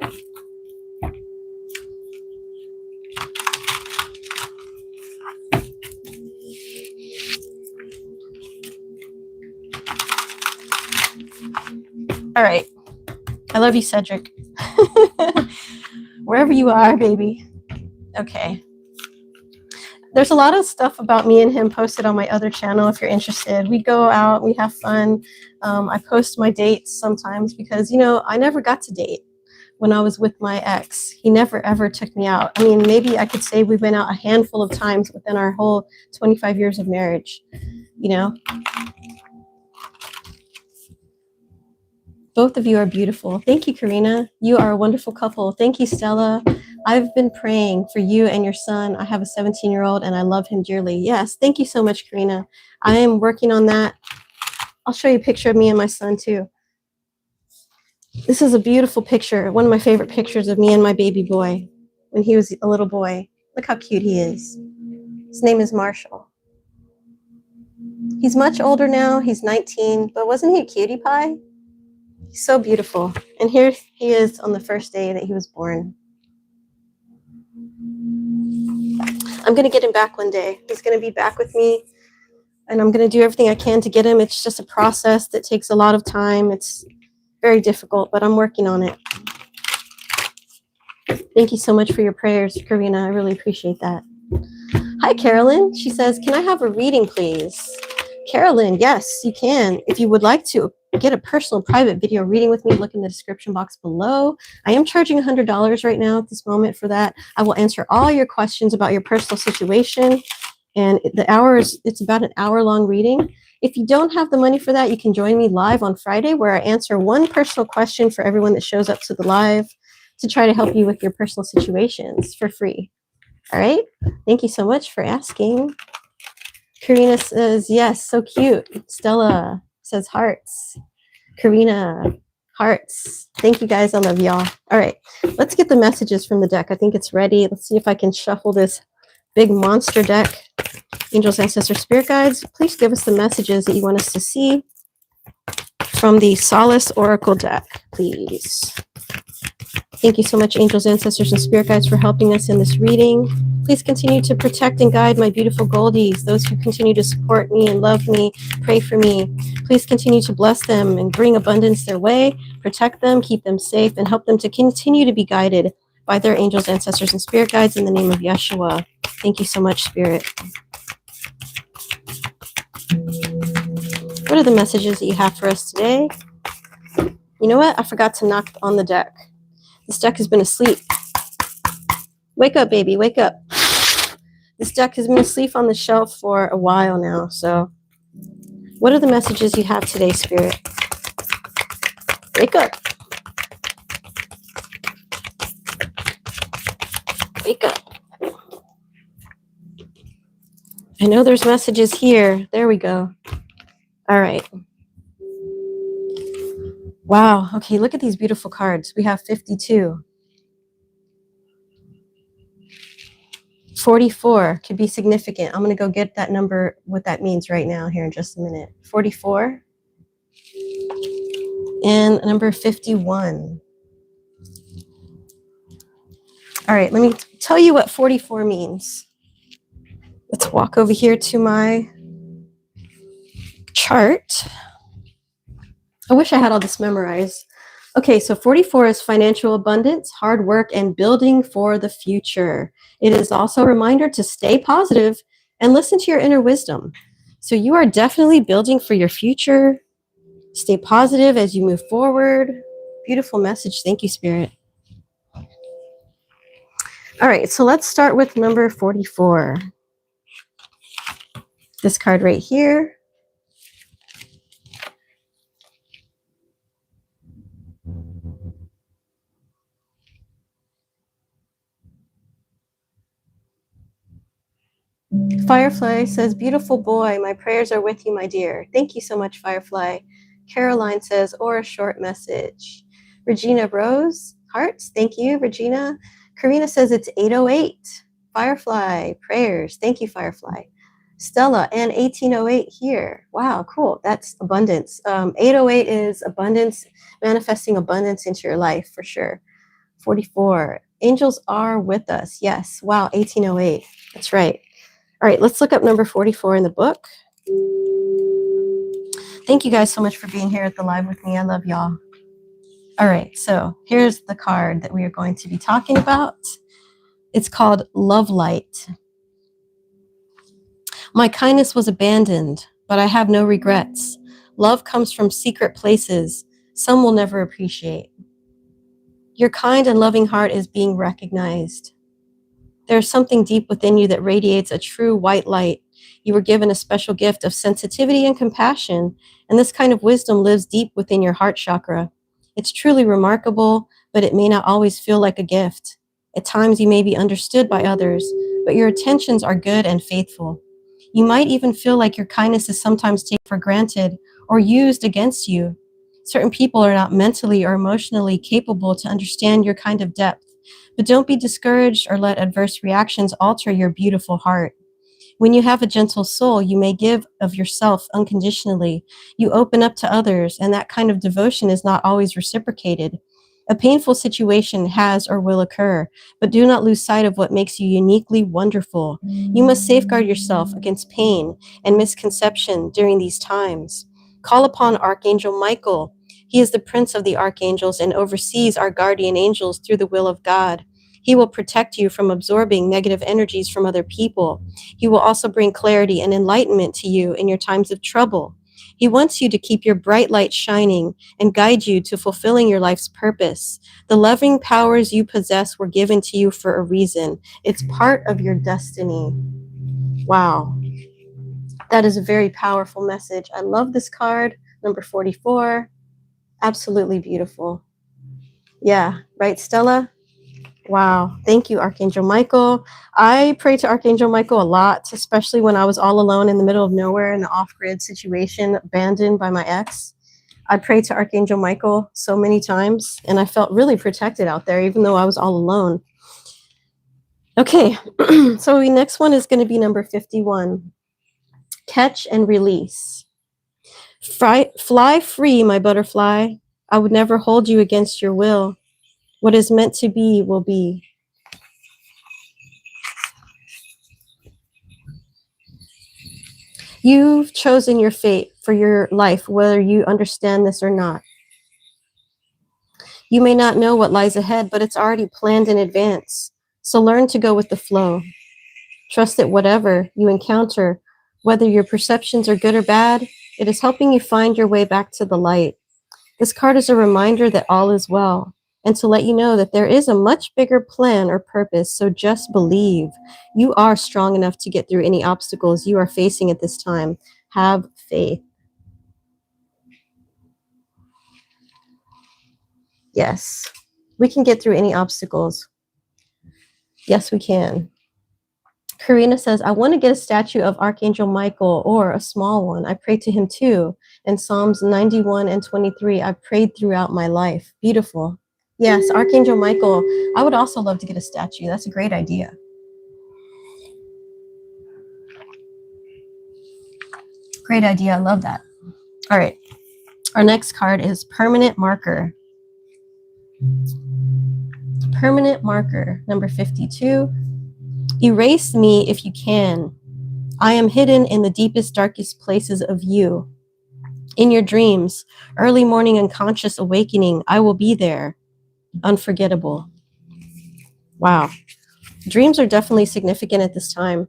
All right. I love you, Cedric. Wherever you are, baby. Okay. There's a lot of stuff about me and him posted on my other channel if you're interested. We go out, we have fun. I post my dates sometimes because, you know, I never got to date. when I was with my ex. He never ever took me out. I mean, maybe I could say we went out a handful of times within our whole 25 years of marriage, you know? Both of you are beautiful. Thank you, Karina. You are a wonderful couple. Thank you, Stella. I've been praying for you and your son. I have a 17-year-old and I love him dearly. Yes, thank you so much, Karina. I am working on that. I'll show you a picture of me and my son too. This is a beautiful picture, one of my favorite pictures of me and my baby boy when he was a little boy. Look how cute he is. His name is Marshall. He's much older now. He's 19, but wasn't he a cutie pie? He's so beautiful. And here he is on the first day that he was born. I'm going to get him back one day. He's going to be back with me, and I'm going to do everything I can to get him. It's just a process that takes a lot of time. It's very difficult, but I'm working on it. Thank you so much for your prayers, Karina. I really appreciate that. Hi, Carolyn. She says, can I have a reading, please? Carolyn, yes, you can. If you would like to get a personal private video reading with me, look in the description box below. I am charging $100 right now at this moment for that. I will answer all your questions about your personal situation. And it's about an hour-long reading. If you don't have the money for that, you can join me live on Friday where I answer one personal question for everyone that shows up to the live to try to help you with your personal situations for free. All right? Thank you so much for asking. Karina says, yes, so cute. Stella says hearts. Karina, hearts. Thank you guys. I love y'all. All right, let's get the messages from the deck. I think it's ready. Let's see if I can shuffle this big monster deck. Angels, ancestors, spirit guides, please give us the messages that you want us to see from the Solace Oracle deck, please. Thank you so much, angels, ancestors, and spirit guides, for helping us in this reading. Please continue to protect and guide my beautiful goldies, those who continue to support me and love me, pray for me. Please continue to bless them and bring abundance their way, protect them, keep them safe, and help them to continue to be guided by their angels, ancestors, and spirit guides in the name of Yeshua. Thank you so much, Spirit. What are the messages that you have for us today? You know what? I forgot to knock on the deck. This deck has been asleep. Wake up, baby, wake up. This deck has been asleep on the shelf for a while now, so what are the messages you have today, Spirit? Wake up. Wake up. I know there's messages here. There we go. All right. Wow. Okay, look at these beautiful cards. We have 52. 44 could be significant. I'm going to go get that number, what that means right now here in just a minute. 44. And number 51. All right, let me tell you what 44 means. Let's walk over here to my chart. I wish I had all this memorized. Okay, so 44 is financial abundance, hard work, and building for the future. It is also a reminder to stay positive and listen to your inner wisdom. So you are definitely building for your future. Stay positive as you move forward. Beautiful message. Thank you, Spirit. All right, so let's start with number 44. This card right here. Firefly says, beautiful boy, my prayers are with you, my dear. Thank you so much, Firefly. Caroline says, or a short message. Regina Rose, hearts, thank you, Regina. Karina says it's 8:08. Firefly, prayers, thank you, Firefly. Stella, and 18:08 here. Wow, cool, that's abundance. 8:08 is abundance, manifesting abundance into your life for sure. 44, angels are with us, yes. Wow, 18:08, that's right. All right, let's look up number 44 in the book. Thank you guys so much for being here at the live with me. I love y'all. All right, so here's the card that we are going to be talking about. It's called Love Light. My kindness was abandoned, but I have no regrets. Love comes from secret places some will never appreciate. Your kind and loving heart is being recognized. There's something deep within you that radiates a true white light. You were given a special gift of sensitivity and compassion, and this kind of wisdom lives deep within your heart chakra. It's truly remarkable, but it may not always feel like a gift. At times, you may be understood by others, but your intentions are good and faithful. You might even feel like your kindness is sometimes taken for granted or used against you. Certain people are not mentally or emotionally capable to understand your kind of depth. But don't be discouraged or let adverse reactions alter your beautiful heart. When you have a gentle soul, you may give of yourself unconditionally. You open up to others, and that kind of devotion is not always reciprocated. A painful situation has or will occur, but do not lose sight of what makes you uniquely wonderful. You must safeguard yourself against pain and misconception during these times. Call upon Archangel Michael. He is the prince of the archangels and oversees our guardian angels through the will of God. He will protect you from absorbing negative energies from other people. He will also bring clarity and enlightenment to you in your times of trouble. He wants you to keep your bright light shining and guide you to fulfilling your life's purpose. The loving powers you possess were given to you for a reason. It's part of your destiny. Wow. That is a very powerful message. I love this card, number 44. Absolutely beautiful. Yeah, right, Stella? Wow. Thank you, Archangel Michael. I pray to Archangel Michael a lot, especially when I was all alone in the middle of nowhere in an off-grid situation, abandoned by my ex. I prayed to Archangel Michael so many times, and I felt really protected out there, even though I was all alone. Okay, so the next one is going to be number 51. Catch and release. Fly free, my butterfly. I would never hold you against your will. What is meant to be will be. You've chosen your fate for your life, whether you understand this or not. You may not know what lies ahead, but it's already planned in advance. So learn to go with the flow. Trust that whatever you encounter, whether your perceptions are good or bad, it is helping you find your way back to the light. This card is a reminder that all is well, and to let you know that there is a much bigger plan or purpose, so just believe. You are strong enough to get through any obstacles you are facing at this time. Have faith. Yes, we can get through any obstacles. Yes, we can. Karina says, I want to get a statue of Archangel Michael or a small one. I pray to him too. In Psalms 91 and 23, I've prayed throughout my life. Beautiful. Yes, Archangel Michael. I would also love to get a statue. That's a great idea. Great idea. I love that. All right. Our next card is Permanent Marker. Permanent Marker, number 52. Erase me if you can. I am hidden in the deepest, darkest places of you. In your dreams, early morning unconscious awakening, I will be there. Unforgettable. Wow. Dreams are definitely significant at this time.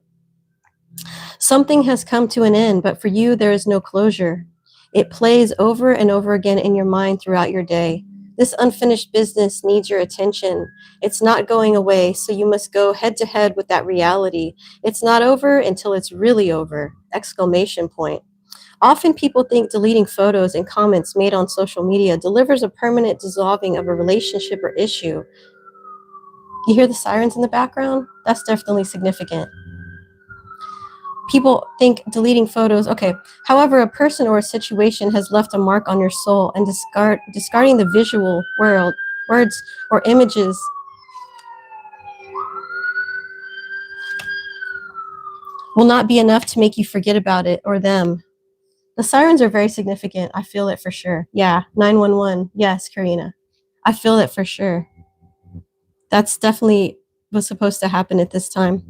Something has come to an end, but for you, there is no closure. It plays over and over again in your mind throughout your day. This unfinished business needs your attention. It's not going away, so you must go head to head with that reality. It's not over until it's really over! Exclamation point. Often people think deleting photos and comments made on social media delivers a permanent dissolving of a relationship or issue. You hear the sirens in the background? That's definitely significant. People think deleting photos, okay. However, a person or a situation has left a mark on your soul, and discarding the visual words or images will not be enough to make you forget about it or them. The sirens are very significant. I feel it for sure. Yeah, 911. Yes, Karina. I feel it for sure. That's definitely what's supposed to happen at this time.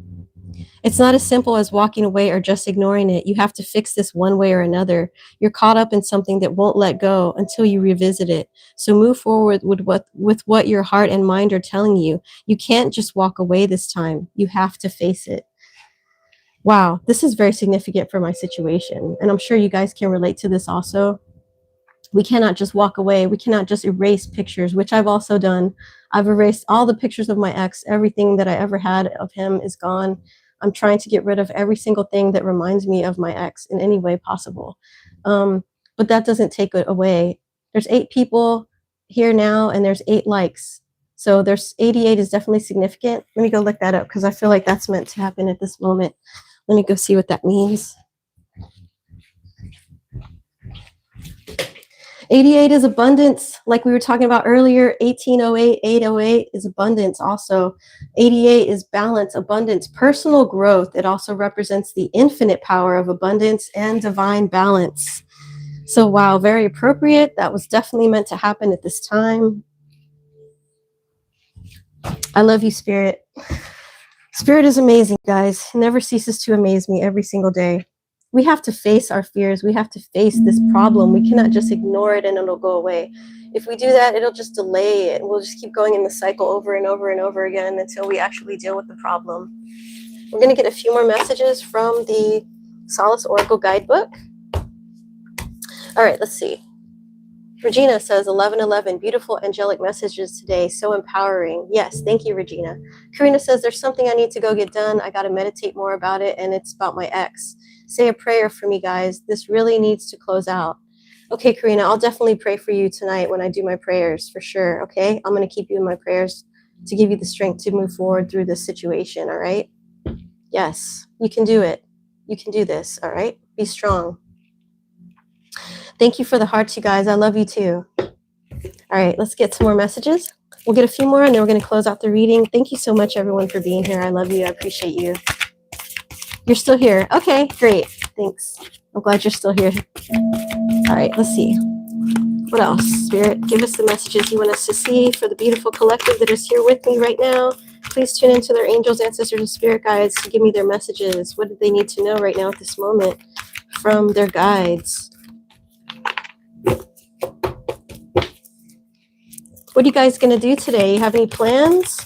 It's not as simple as walking away or just ignoring it. You have to fix this one way or another. You're caught up in something that won't let go until you revisit it. So move forward with what your heart and mind are telling you. You can't just walk away this time. You have to face it. Wow, this is very significant for my situation. And I'm sure you guys can relate to this also. We cannot just walk away. We cannot just erase pictures, which I've also done. I've erased all the pictures of my ex. Everything that I ever had of him is gone. I'm trying to get rid of every single thing that reminds me of my ex in any way possible. But that doesn't take it away. There's 8 people here now, and there's 8 likes. So there's 88 is definitely significant. Let me go look that up because I feel like that's meant to happen at this moment. Let me go see what that means. 88 is abundance, like we were talking about earlier. 1808, 808 is abundance also. 88 is balance, abundance, personal growth. It also represents the infinite power of abundance and divine balance. So wow, very appropriate. That was definitely meant to happen at this time. I love you, Spirit. Spirit is amazing, guys. It never ceases to amaze me every single day. We have to face our fears. We have to face this problem. We cannot just ignore it and it'll go away. If we do that, it'll just delay it. We'll just keep going in the cycle over and over and over again until we actually deal with the problem. We're going to get a few more messages from the Solace Oracle Guidebook. All right, let's see. Regina says 1111, beautiful angelic messages today, so empowering. Yes, thank you, Regina. Karina says there's something I need to go get done. I got to meditate more about it, and it's about my ex. Say a prayer for me, guys. This really needs to close out. Okay, Karina, I'll definitely pray for you tonight when I do my prayers, for sure, okay? I'm going to keep you in my prayers to give you the strength to move forward through this situation, all right? Yes, you can do it. You can do this, all right? Be strong. Thank you for the hearts, you guys. I love you too. All right, let's get some more messages. We'll get a few more and then we're going to close out the reading. Thank you so much, everyone, for being here. I love you. I appreciate you. You're still here. Okay, great. Thanks. I'm glad you're still here. All right, let's see. What else? Spirit, give us the messages you want us to see for the beautiful collective that is here with me right now. Please tune into their angels, ancestors, and spirit guides to give me their messages. What do they need to know right now at this moment from their guides? What are you guys going to do today? You have any plans?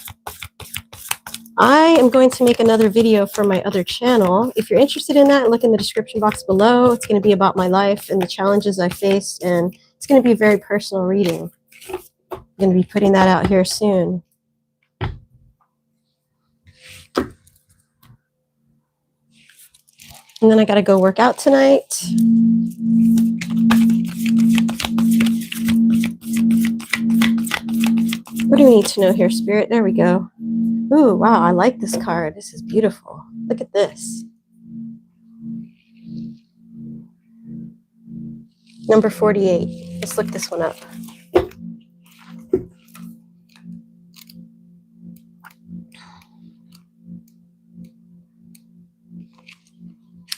I am going to make another video for my other channel. If you're interested in that, look in the description box below. It's going to be about my life and the challenges I faced, and it's going to be a very personal reading. I'm going to be putting that out here soon. And then I got to go work out tonight. What do we need to know here, Spirit? There we go. Ooh, wow, I like this card. This is beautiful. Look at this. Number 48. Let's look this one up.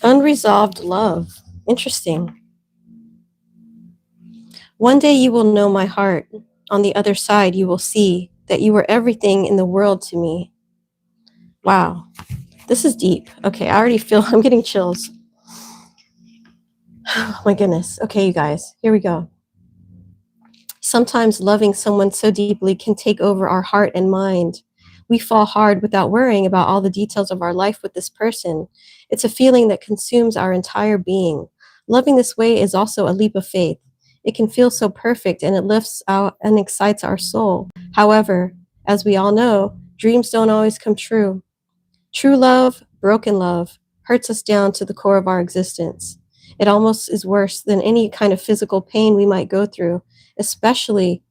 Unresolved love. Interesting. One day you will know my heart. On the other side, you will see that you were everything in the world to me. Wow. This is deep. Okay, I already feel, I'm getting chills. Oh my goodness. Okay, you guys, here we go. Sometimes loving someone so deeply can take over our heart and mind. We fall hard without worrying about all the details of our life with this person. It's a feeling that consumes our entire being. Loving this way is also a leap of faith. It can feel so perfect and it lifts out and excites our soul. However, as we all know, dreams don't always come true. True love, broken love, hurts us down to the core of our existence. It almost is worse than any kind of physical pain we might go through, especially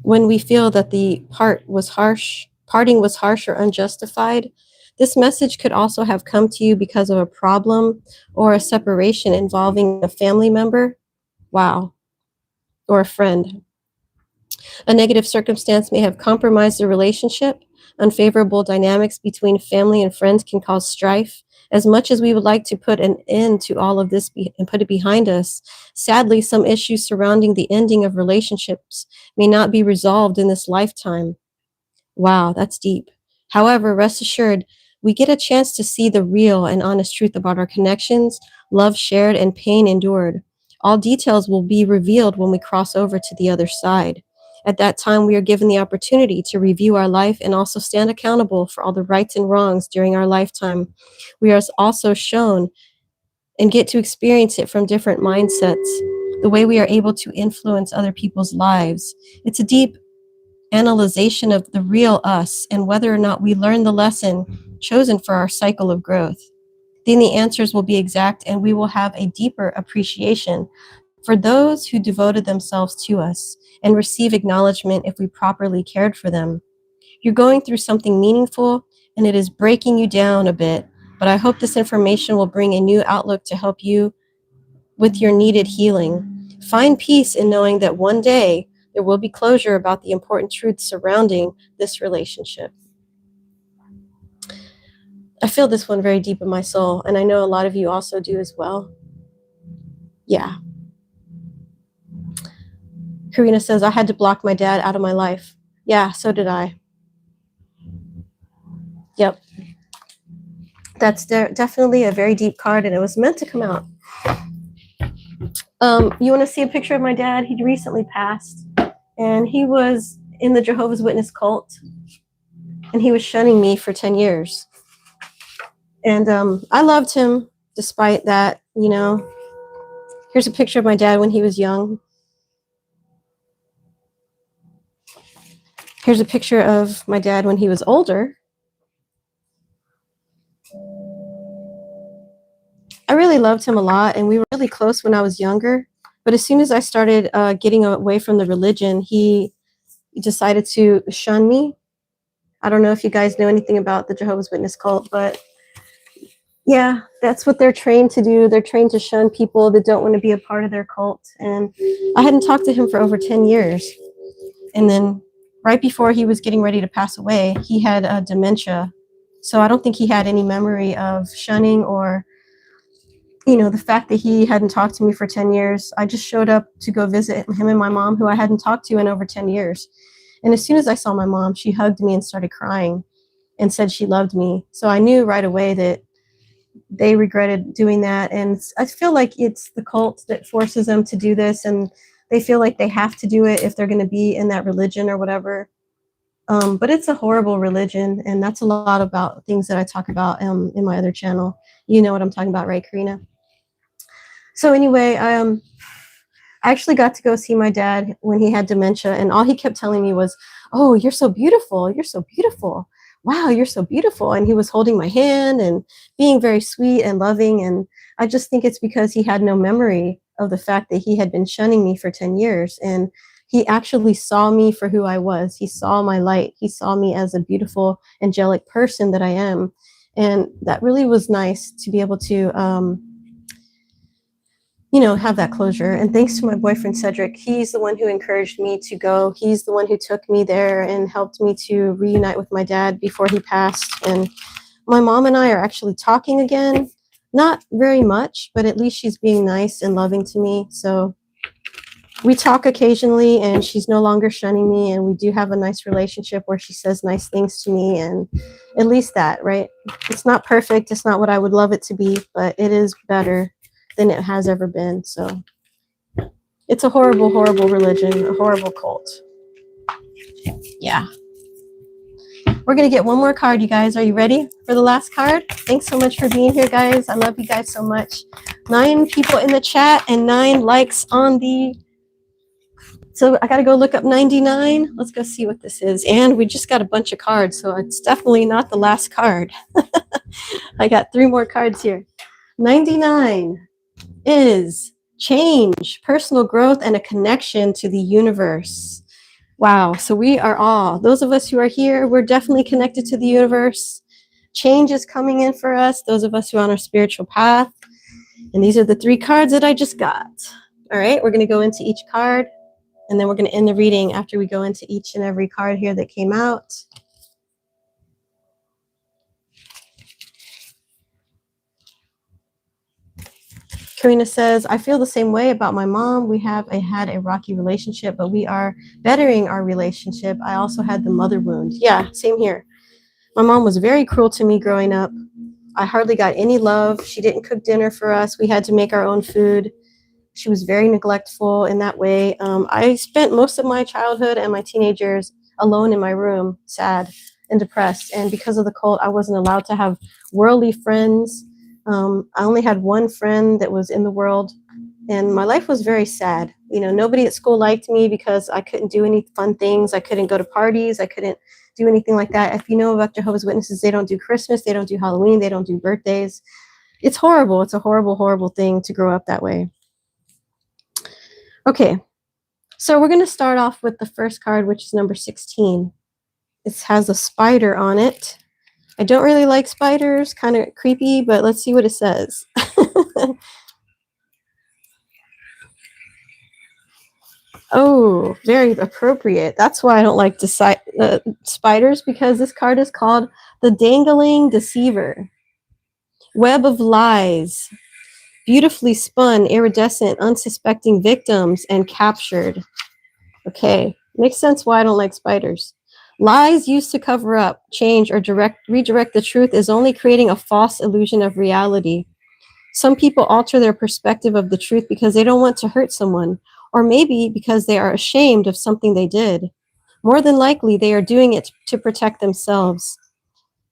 when we feel that the parting was harsh or unjustified. This message could also have come to you because of a problem or a separation involving a family member. Wow. Or a friend. A negative circumstance may have compromised the relationship. Unfavorable dynamics between family and friends can cause strife. As much as we would like to put an end to all of this and put it behind us, sadly, some issues surrounding the ending of relationships may not be resolved in this lifetime. Wow, that's deep. However, rest assured, we get a chance to see the real and honest truth about our connections, love shared, and pain endured. All details will be revealed when we cross over to the other side. At that time, we are given the opportunity to review our life and also stand accountable for all the rights and wrongs during our lifetime. We are also shown and get to experience it from different mindsets. the way we are able to influence other people's lives. It's a deep analyzation of the real us and whether or not we learn the lesson chosen for our cycle of growth. Then the answers will be exact, and we will have a deeper appreciation for those who devoted themselves to us and receive acknowledgement if we properly cared for them. You're going through something meaningful and it is breaking you down a bit, but I hope this information will bring a new outlook to help you with your needed healing. Find peace in knowing that one day there will be closure about the important truths surrounding this relationship. I feel this one very deep in my soul, and I know a lot of you also do as well. Yeah. Karina says, I had to block my dad out of my life. Yeah, so did I. Yep. That's definitely a very deep card, and it was meant to come out. You want to see a picture of my dad? He recently passed, and he was in the Jehovah's Witness cult, and he was shunning me for 10 years. And I loved him despite that, you know. Here's a picture of my dad when he was young. Here's a picture of my dad when he was older. I really loved him a lot, and we were really close when I was younger. But as soon as I started getting away from the religion, he decided to shun me. I don't know if you guys know anything about the Jehovah's Witness cult, but yeah, that's what they're trained to do. They're trained to shun people that don't want to be a part of their cult. And I hadn't talked to him for over 10 years. And then right before he was getting ready to pass away, he had dementia. So I don't think he had any memory of shunning or, you know, the fact that he hadn't talked to me for 10 years. I just showed up to go visit him and my mom, who I hadn't talked to in over 10 years. And as soon as I saw my mom, she hugged me and started crying and said she loved me. So I knew right away that they regretted doing that. And I feel like it's the cult that forces them to do this, and they feel like they have to do it if they're going to be in that religion or whatever. But it's a horrible religion, and that's a lot about things that I talk about in my other channel. You know what I'm talking about, right, Karina? So anyway, I actually got to go see my dad when he had dementia, and all he kept telling me was, oh, you're so beautiful. You're so beautiful. Wow, you're so beautiful. And he was holding my hand and being very sweet and loving. And I just think it's because he had no memory of the fact that he had been shunning me for 10 years. And he actually saw me for who I was. He saw my light. He saw me as a beautiful, angelic person that I am. And that really was nice to be able to, you know, have that closure. And thanks to my boyfriend, Cedric, he's the one who encouraged me to go. He's the one who took me there and helped me to reunite with my dad before he passed. And my mom and I are actually talking again. Not very much, but at least she's being nice and loving to me. So we talk occasionally, and she's no longer shunning me. And we do have a nice relationship where she says nice things to me. And at least that, right? It's not perfect. It's not what I would love it to be, but it is better than it has ever been. So it's a horrible, horrible religion, a horrible cult. Yeah. We're going to get one more card, you guys. Are you ready for the last card? Thanks so much for being here, guys. I love you guys so much. 9 people in the chat and 9 likes on the... So I got to go look up 99. Let's go see what this is. And we just got a bunch of cards, so it's definitely not the last card. I got 3 more cards here. 99 is change, personal growth, and a connection to the universe. Wow. So we are all, those of us who are here, we're definitely connected to the universe. Change is coming in for us, those of us who are on our spiritual path. And these are the 3 cards that I just got. All right. We're going to go into each card, and then we're going to end the reading after we go into each and every card here that came out. Karina says, I feel the same way about my mom. We have had a rocky relationship, but we are bettering our relationship. I also had the mother wound. Yeah, same here. My mom was very cruel to me growing up. I hardly got any love. She didn't cook dinner for us. We had to make our own food. She was very neglectful in that way. I spent most of my childhood and my teenage years alone in my room, sad and depressed. And because of the cult, I wasn't allowed to have worldly friends. I only had one friend that was in the world, And my life was very sad. Nobody at school liked me because I couldn't do any fun things. I couldn't go to parties. I couldn't do anything like that. If you know about Jehovah's Witnesses, they don't do Christmas. They don't do Halloween. They don't do birthdays. It's horrible. It's a horrible, horrible thing to grow up that way. Okay. So we're going to start off with the first card, which is number 16. It has a spider on it. I don't really like spiders, kind of creepy, but let's see what it says. Oh, very appropriate. That's why I don't like spiders, because this card is called the Dangling Deceiver. Web of lies, beautifully spun, iridescent, unsuspecting victims, and captured. Okay, makes sense why I don't like spiders. Lies used to cover up, change, or redirect the truth is only creating a false illusion of reality. Some people alter their perspective of the truth because they don't want to hurt someone, or maybe because they are ashamed of something they did. More than likely, they are doing it to protect themselves.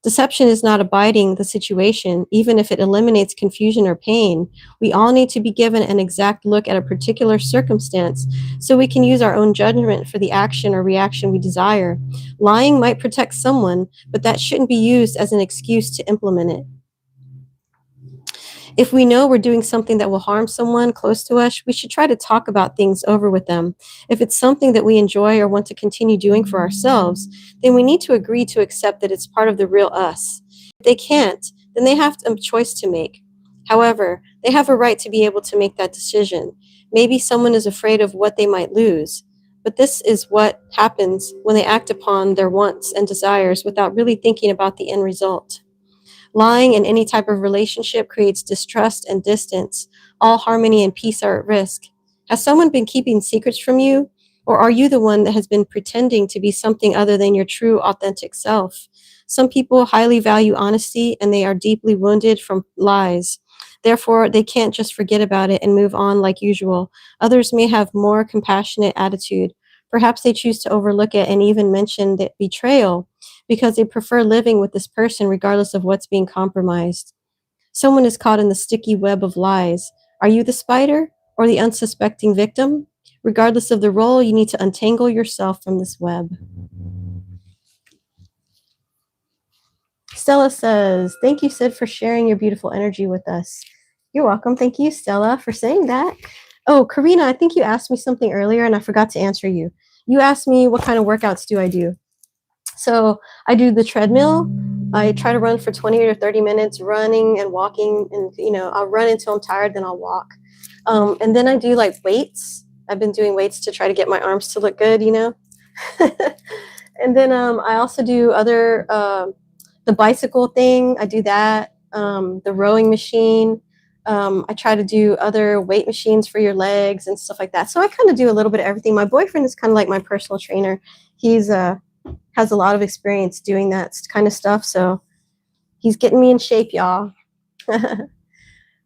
Deception is not abiding the situation, even if it eliminates confusion or pain. We all need to be given an exact look at a particular circumstance so we can use our own judgment for the action or reaction we desire. Lying might protect someone, but that shouldn't be used as an excuse to implement it. If we know we're doing something that will harm someone close to us, we should try to talk about things over with them. If it's something that we enjoy or want to continue doing for ourselves, then we need to agree to accept that it's part of the real us. If they can't, then they have a choice to make. However, they have a right to be able to make that decision. Maybe someone is afraid of what they might lose. But this is what happens when they act upon their wants and desires without really thinking about the end result. Lying in any type of relationship creates distrust and distance. All harmony and peace are at risk. Has someone been keeping secrets from you? Or are you the one that has been pretending to be something other than your true, authentic self? Some people highly value honesty and they are deeply wounded from lies. Therefore, they can't just forget about it and move on like usual. Others may have more compassionate attitude. Perhaps they choose to overlook it and even mention the betrayal because they prefer living with this person regardless of what's being compromised. Someone is caught in the sticky web of lies. Are you the spider or the unsuspecting victim? Regardless of the role, you need to untangle yourself from this web. Stella says, thank you, Sid, for sharing your beautiful energy with us. You're welcome. Thank you, Stella, for saying that. Oh, Karina, I think you asked me something earlier and I forgot to answer you. You asked me what kind of workouts do I do. So I do the treadmill. I try to run for 20 or 30 minutes, running and walking. And, I'll run until I'm tired, then I'll walk. And then I do like weights. I've been doing weights to try to get my arms to look good, And then I also do other, the bicycle thing. I do that. The rowing machine. I try to do other weight machines for your legs and stuff like that. So I kind of do a little bit of everything. My boyfriend is kind of like my personal trainer. He's has a lot of experience doing that kind of stuff. So he's getting me in shape, y'all.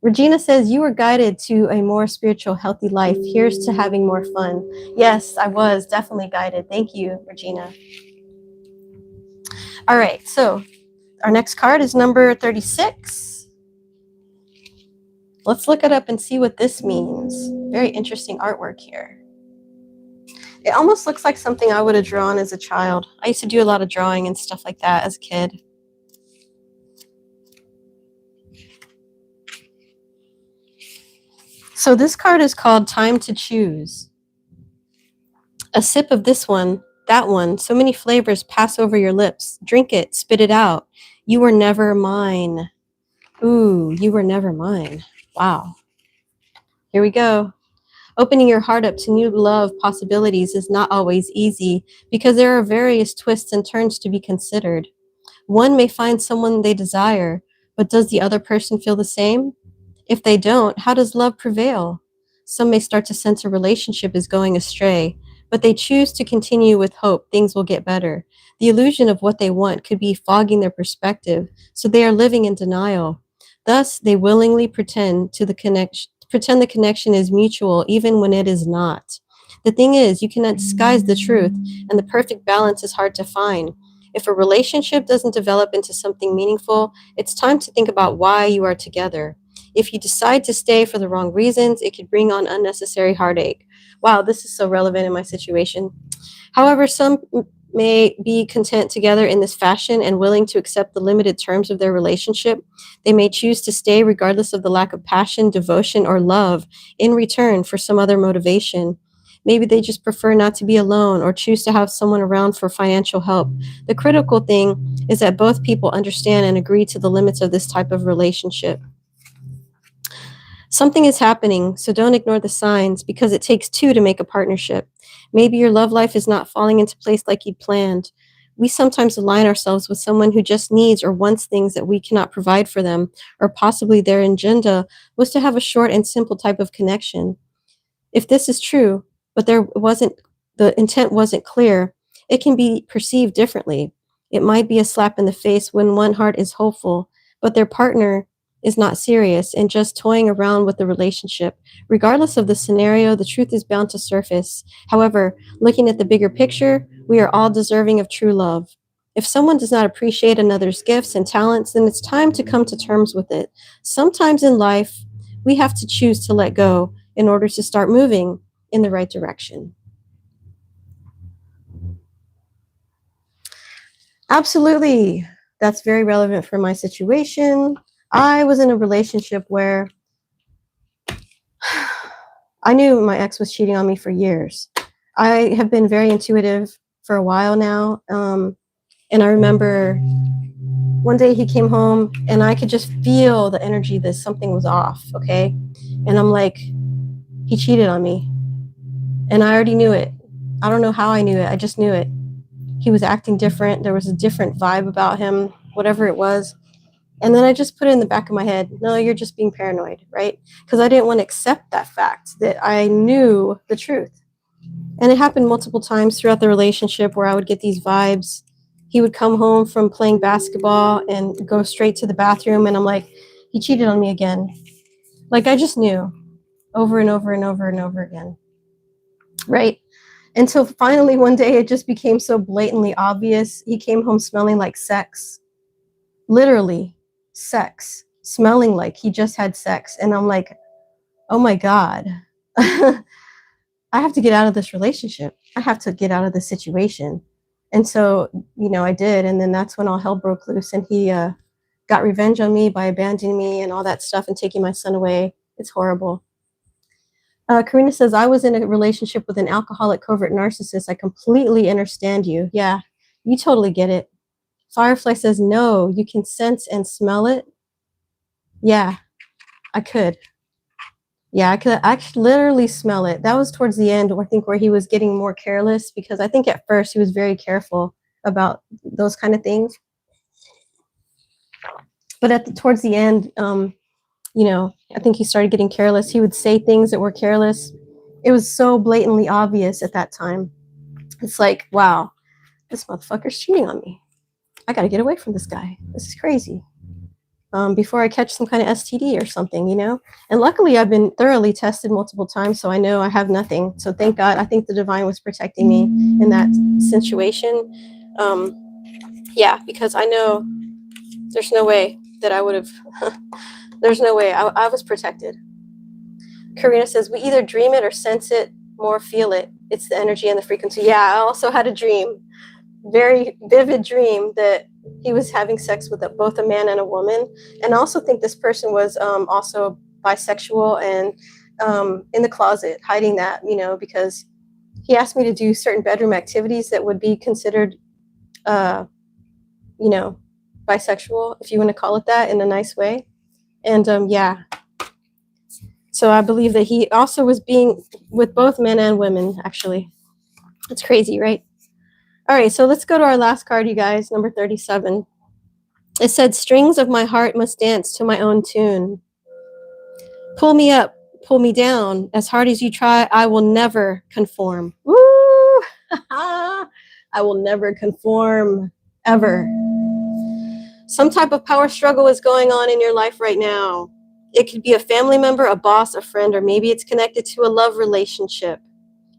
Regina says, you were guided to a more spiritual, healthy life. Here's to having more fun. Yes, I was definitely guided. Thank you, Regina. All right, so our next card is number 36. Let's look it up and see what this means. Very interesting artwork here. It almost looks like something I would have drawn as a child. I used to do a lot of drawing and stuff like that as a kid. So this card is called Time to Choose. A sip of this one, that one, so many flavors pass over your lips. Drink it, spit it out. You were never mine. Ooh, you were never mine. Wow. Here we go. Opening your heart up to new love possibilities is not always easy because there are various twists and turns to be considered. One may find someone they desire, but does the other person feel the same? If they don't, how does love prevail? Some may start to sense a relationship is going astray, but they choose to continue with hope things will get better. The illusion of what they want could be fogging their perspective, so they are living in denial. Thus, they willingly pretend the connection is mutual even when it is not. The thing is, you cannot disguise the truth, and the perfect balance is hard to find. If a relationship doesn't develop into something meaningful, it's time to think about why you are together. If you decide to stay for the wrong reasons, it could bring on unnecessary heartache. Wow, this is so relevant in my situation. However, some may be content together in this fashion and willing to accept the limited terms of their relationship. They may choose to stay regardless of the lack of passion, devotion, or love in return for some other motivation. Maybe they just prefer not to be alone or choose to have someone around for financial help. The critical thing is that both people understand and agree to the limits of this type of relationship. Something is happening, so don't ignore the signs because it takes two to make a partnership. Maybe your love life is not falling into place like you planned. We sometimes align ourselves with someone who just needs or wants things that we cannot provide for them, or possibly their agenda was to have a short and simple type of connection. If this is true, but the intent wasn't clear, it can be perceived differently. It might be a slap in the face when one heart is hopeful, but their partner is not serious and just toying around with the relationship. Regardless of the scenario, the truth is bound to surface. However, looking at the bigger picture, we are all deserving of true love. If someone does not appreciate another's gifts and talents, then it's time to come to terms with it. Sometimes in life, we have to choose to let go in order to start moving in the right direction. Absolutely. That's very relevant for my situation. I was in a relationship where I knew my ex was cheating on me for years. I have been very intuitive for a while now. And I remember one day he came home and I could just feel the energy that something was off. Okay. And I'm like, he cheated on me. And I already knew it. I don't know how I knew it. I just knew it. He was acting different. There was a different vibe about him, whatever it was. And then I just put it in the back of my head, no, you're just being paranoid, right? Because I didn't want to accept that fact that I knew the truth. And it happened multiple times throughout the relationship where I would get these vibes. He would come home from playing basketball and go straight to the bathroom. And I'm like, he cheated on me again. Like I just knew over and over and over and over again, right? Until finally one day it just became so blatantly obvious. He came home smelling like sex, literally sex, smelling like he just had sex. And I'm like, oh my God, I have to get out of this relationship. I have to get out of this situation. And so, I did. And then that's when all hell broke loose. And he got revenge on me by abandoning me and all that stuff and taking my son away. It's horrible. Karina says, I was in a relationship with an alcoholic covert narcissist. I completely understand you. Yeah, you totally get it. Firefly says, no, you can sense and smell it. Yeah, I could. Yeah, I could literally smell it. That was towards the end, I think, where he was getting more careless, because I think at first he was very careful about those kind of things. But towards the end, I think he started getting careless. He would say things that were careless. It was so blatantly obvious at that time. It's like, wow, this motherfucker's cheating on me. I got to get away from this guy. This is crazy. Before I catch some kind of STD or something, And luckily, I've been thoroughly tested multiple times, so I know I have nothing. So thank God. I think the divine was protecting me in that situation. Yeah, because I know there's no way that I would have. There's no way. I was protected. Karina says, we either dream it or sense it, more feel it. It's the energy and the frequency. Yeah, I also had a dream, very vivid dream, that he was having sex with both a man and a woman. And I also think this person was also bisexual and in the closet, hiding that, because he asked me to do certain bedroom activities that would be considered, bisexual, if you want to call it that, in a nice way. And yeah. So I believe that he also was being with both men and women, actually. It's crazy, right? All right, so let's go to our last card, you guys, number 37. It said, strings of my heart must dance to my own tune. Pull me up, pull me down. As hard as you try, I will never conform. Woo! I will never conform, ever. Some type of power struggle is going on in your life right now. It could be a family member, a boss, a friend, or maybe it's connected to a love relationship.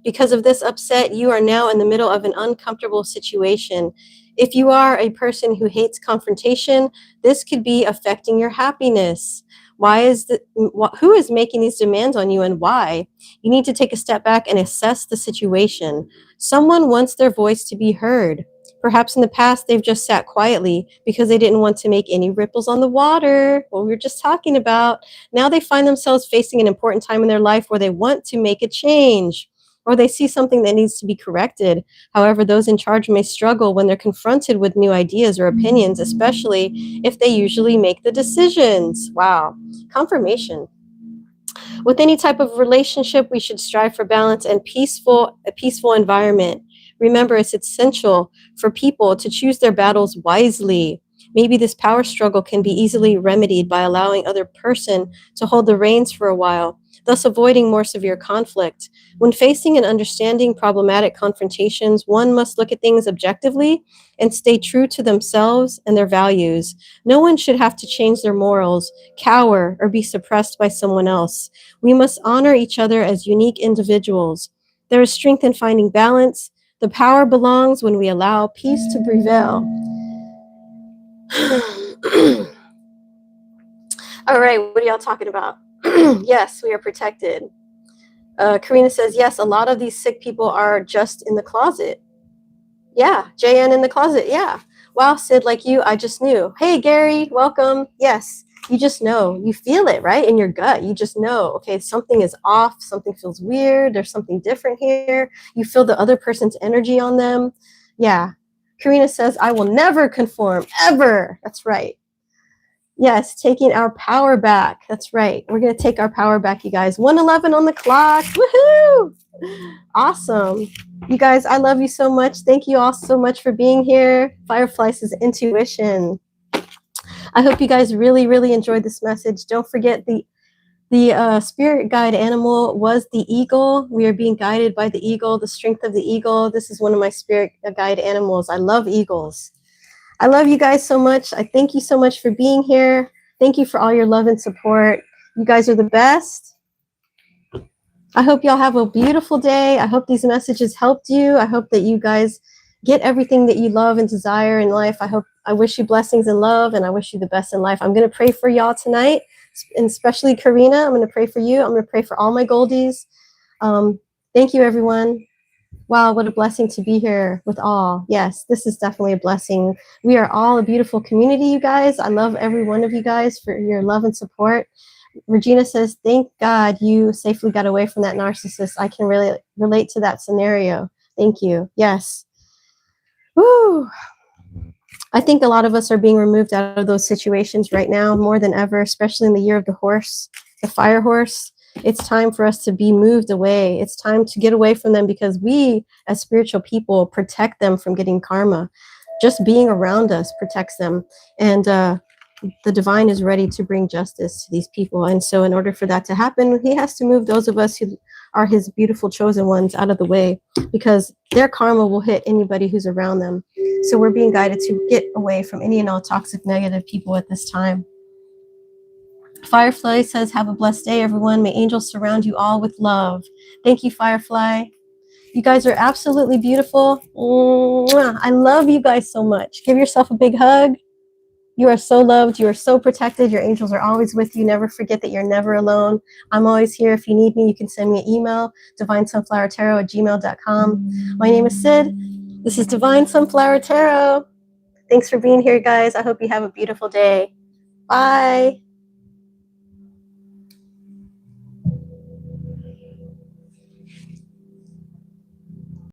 Because of this upset, you are now in the middle of an uncomfortable situation. If you are a person who hates confrontation, this could be affecting your happiness. Who is making these demands on you and why? You need to take a step back and assess the situation. Someone wants their voice to be heard. Perhaps in the past, they've just sat quietly because they didn't want to make any ripples on the water, what we were just talking about. Now they find themselves facing an important time in their life where they want to make a change, or they see something that needs to be corrected. However, those in charge may struggle when they're confronted with new ideas or opinions, especially if they usually make the decisions. Wow. Confirmation. With any type of relationship, we should strive for balance and a peaceful environment. Remember, it's essential for people to choose their battles wisely. Maybe this power struggle can be easily remedied by allowing other person to hold the reins for a while, thus avoiding more severe conflict. When facing and understanding problematic confrontations, one must look at things objectively and stay true to themselves and their values. No one should have to change their morals, cower, or be suppressed by someone else. We must honor each other as unique individuals. There is strength in finding balance. The power belongs when we allow peace to prevail. All right, what are y'all talking about? Yes, we are protected. Karina says, yes, a lot of these sick people are just in the closet. Yeah, JN in the closet. Yeah. Wow, Sid, like you, I just knew. Hey, Gary, welcome. Yes, you just know. You feel it, right? In your gut. You just know, okay, something is off. Something feels weird. There's something different here. You feel the other person's energy on them. Yeah. Karina says, I will never conform, ever. That's right. Yes, taking our power back. That's right. We're going to take our power back, you guys. 1:11 on the clock. Woohoo! Awesome. You guys, I love you so much. Thank you all so much for being here. Firefly says intuition. I hope you guys really, really enjoyed this message. Don't forget the spirit guide animal was the eagle. We are being guided by the eagle, the strength of the eagle. This is one of my spirit guide animals. I love eagles. I love you guys so much. I thank you so much for being here. Thank you for all your love and support. You guys are the best. I hope y'all have a beautiful day. I hope these messages helped you. I hope that you guys get everything that you love and desire in life. I wish you blessings and love, and I wish you the best in life. I'm going to pray for y'all tonight, and especially Karina. I'm going to pray for you. I'm going to pray for all my goldies. Thank you, everyone. Wow, what a blessing to be here with all. Yes, this is definitely a blessing. We are all a beautiful community, you guys. I love every one of you guys for your love and support. Regina says, thank God you safely got away from that narcissist. I can really relate to that scenario. Thank you. Yes. Woo. I think a lot of us are being removed out of those situations right now more than ever, especially in the year of the horse, the fire horse. It's time for us to be moved away. It's time to get away from them because we, as spiritual people, protect them from getting karma. Just being around us protects them. And the divine is ready to bring justice to these people. And so in order for that to happen, he has to move those of us who are his beautiful chosen ones out of the way, because their karma will hit anybody who's around them. So we're being guided to get away from any and all toxic, negative people at this time. Firefly says, have a blessed day, everyone. May angels surround you all with love. Thank you, Firefly. You guys are absolutely beautiful. Mwah. I love you guys so much. Give yourself a big hug. You are so loved. You are so protected. Your angels are always with you. Never forget that you're never alone. I'm always here. If you need me, you can send me an email, divinesunflowertarot@gmail.com. My name is Sid. This is Divine Sunflower Tarot. Thanks for being here, guys. I hope you have a beautiful day. Bye.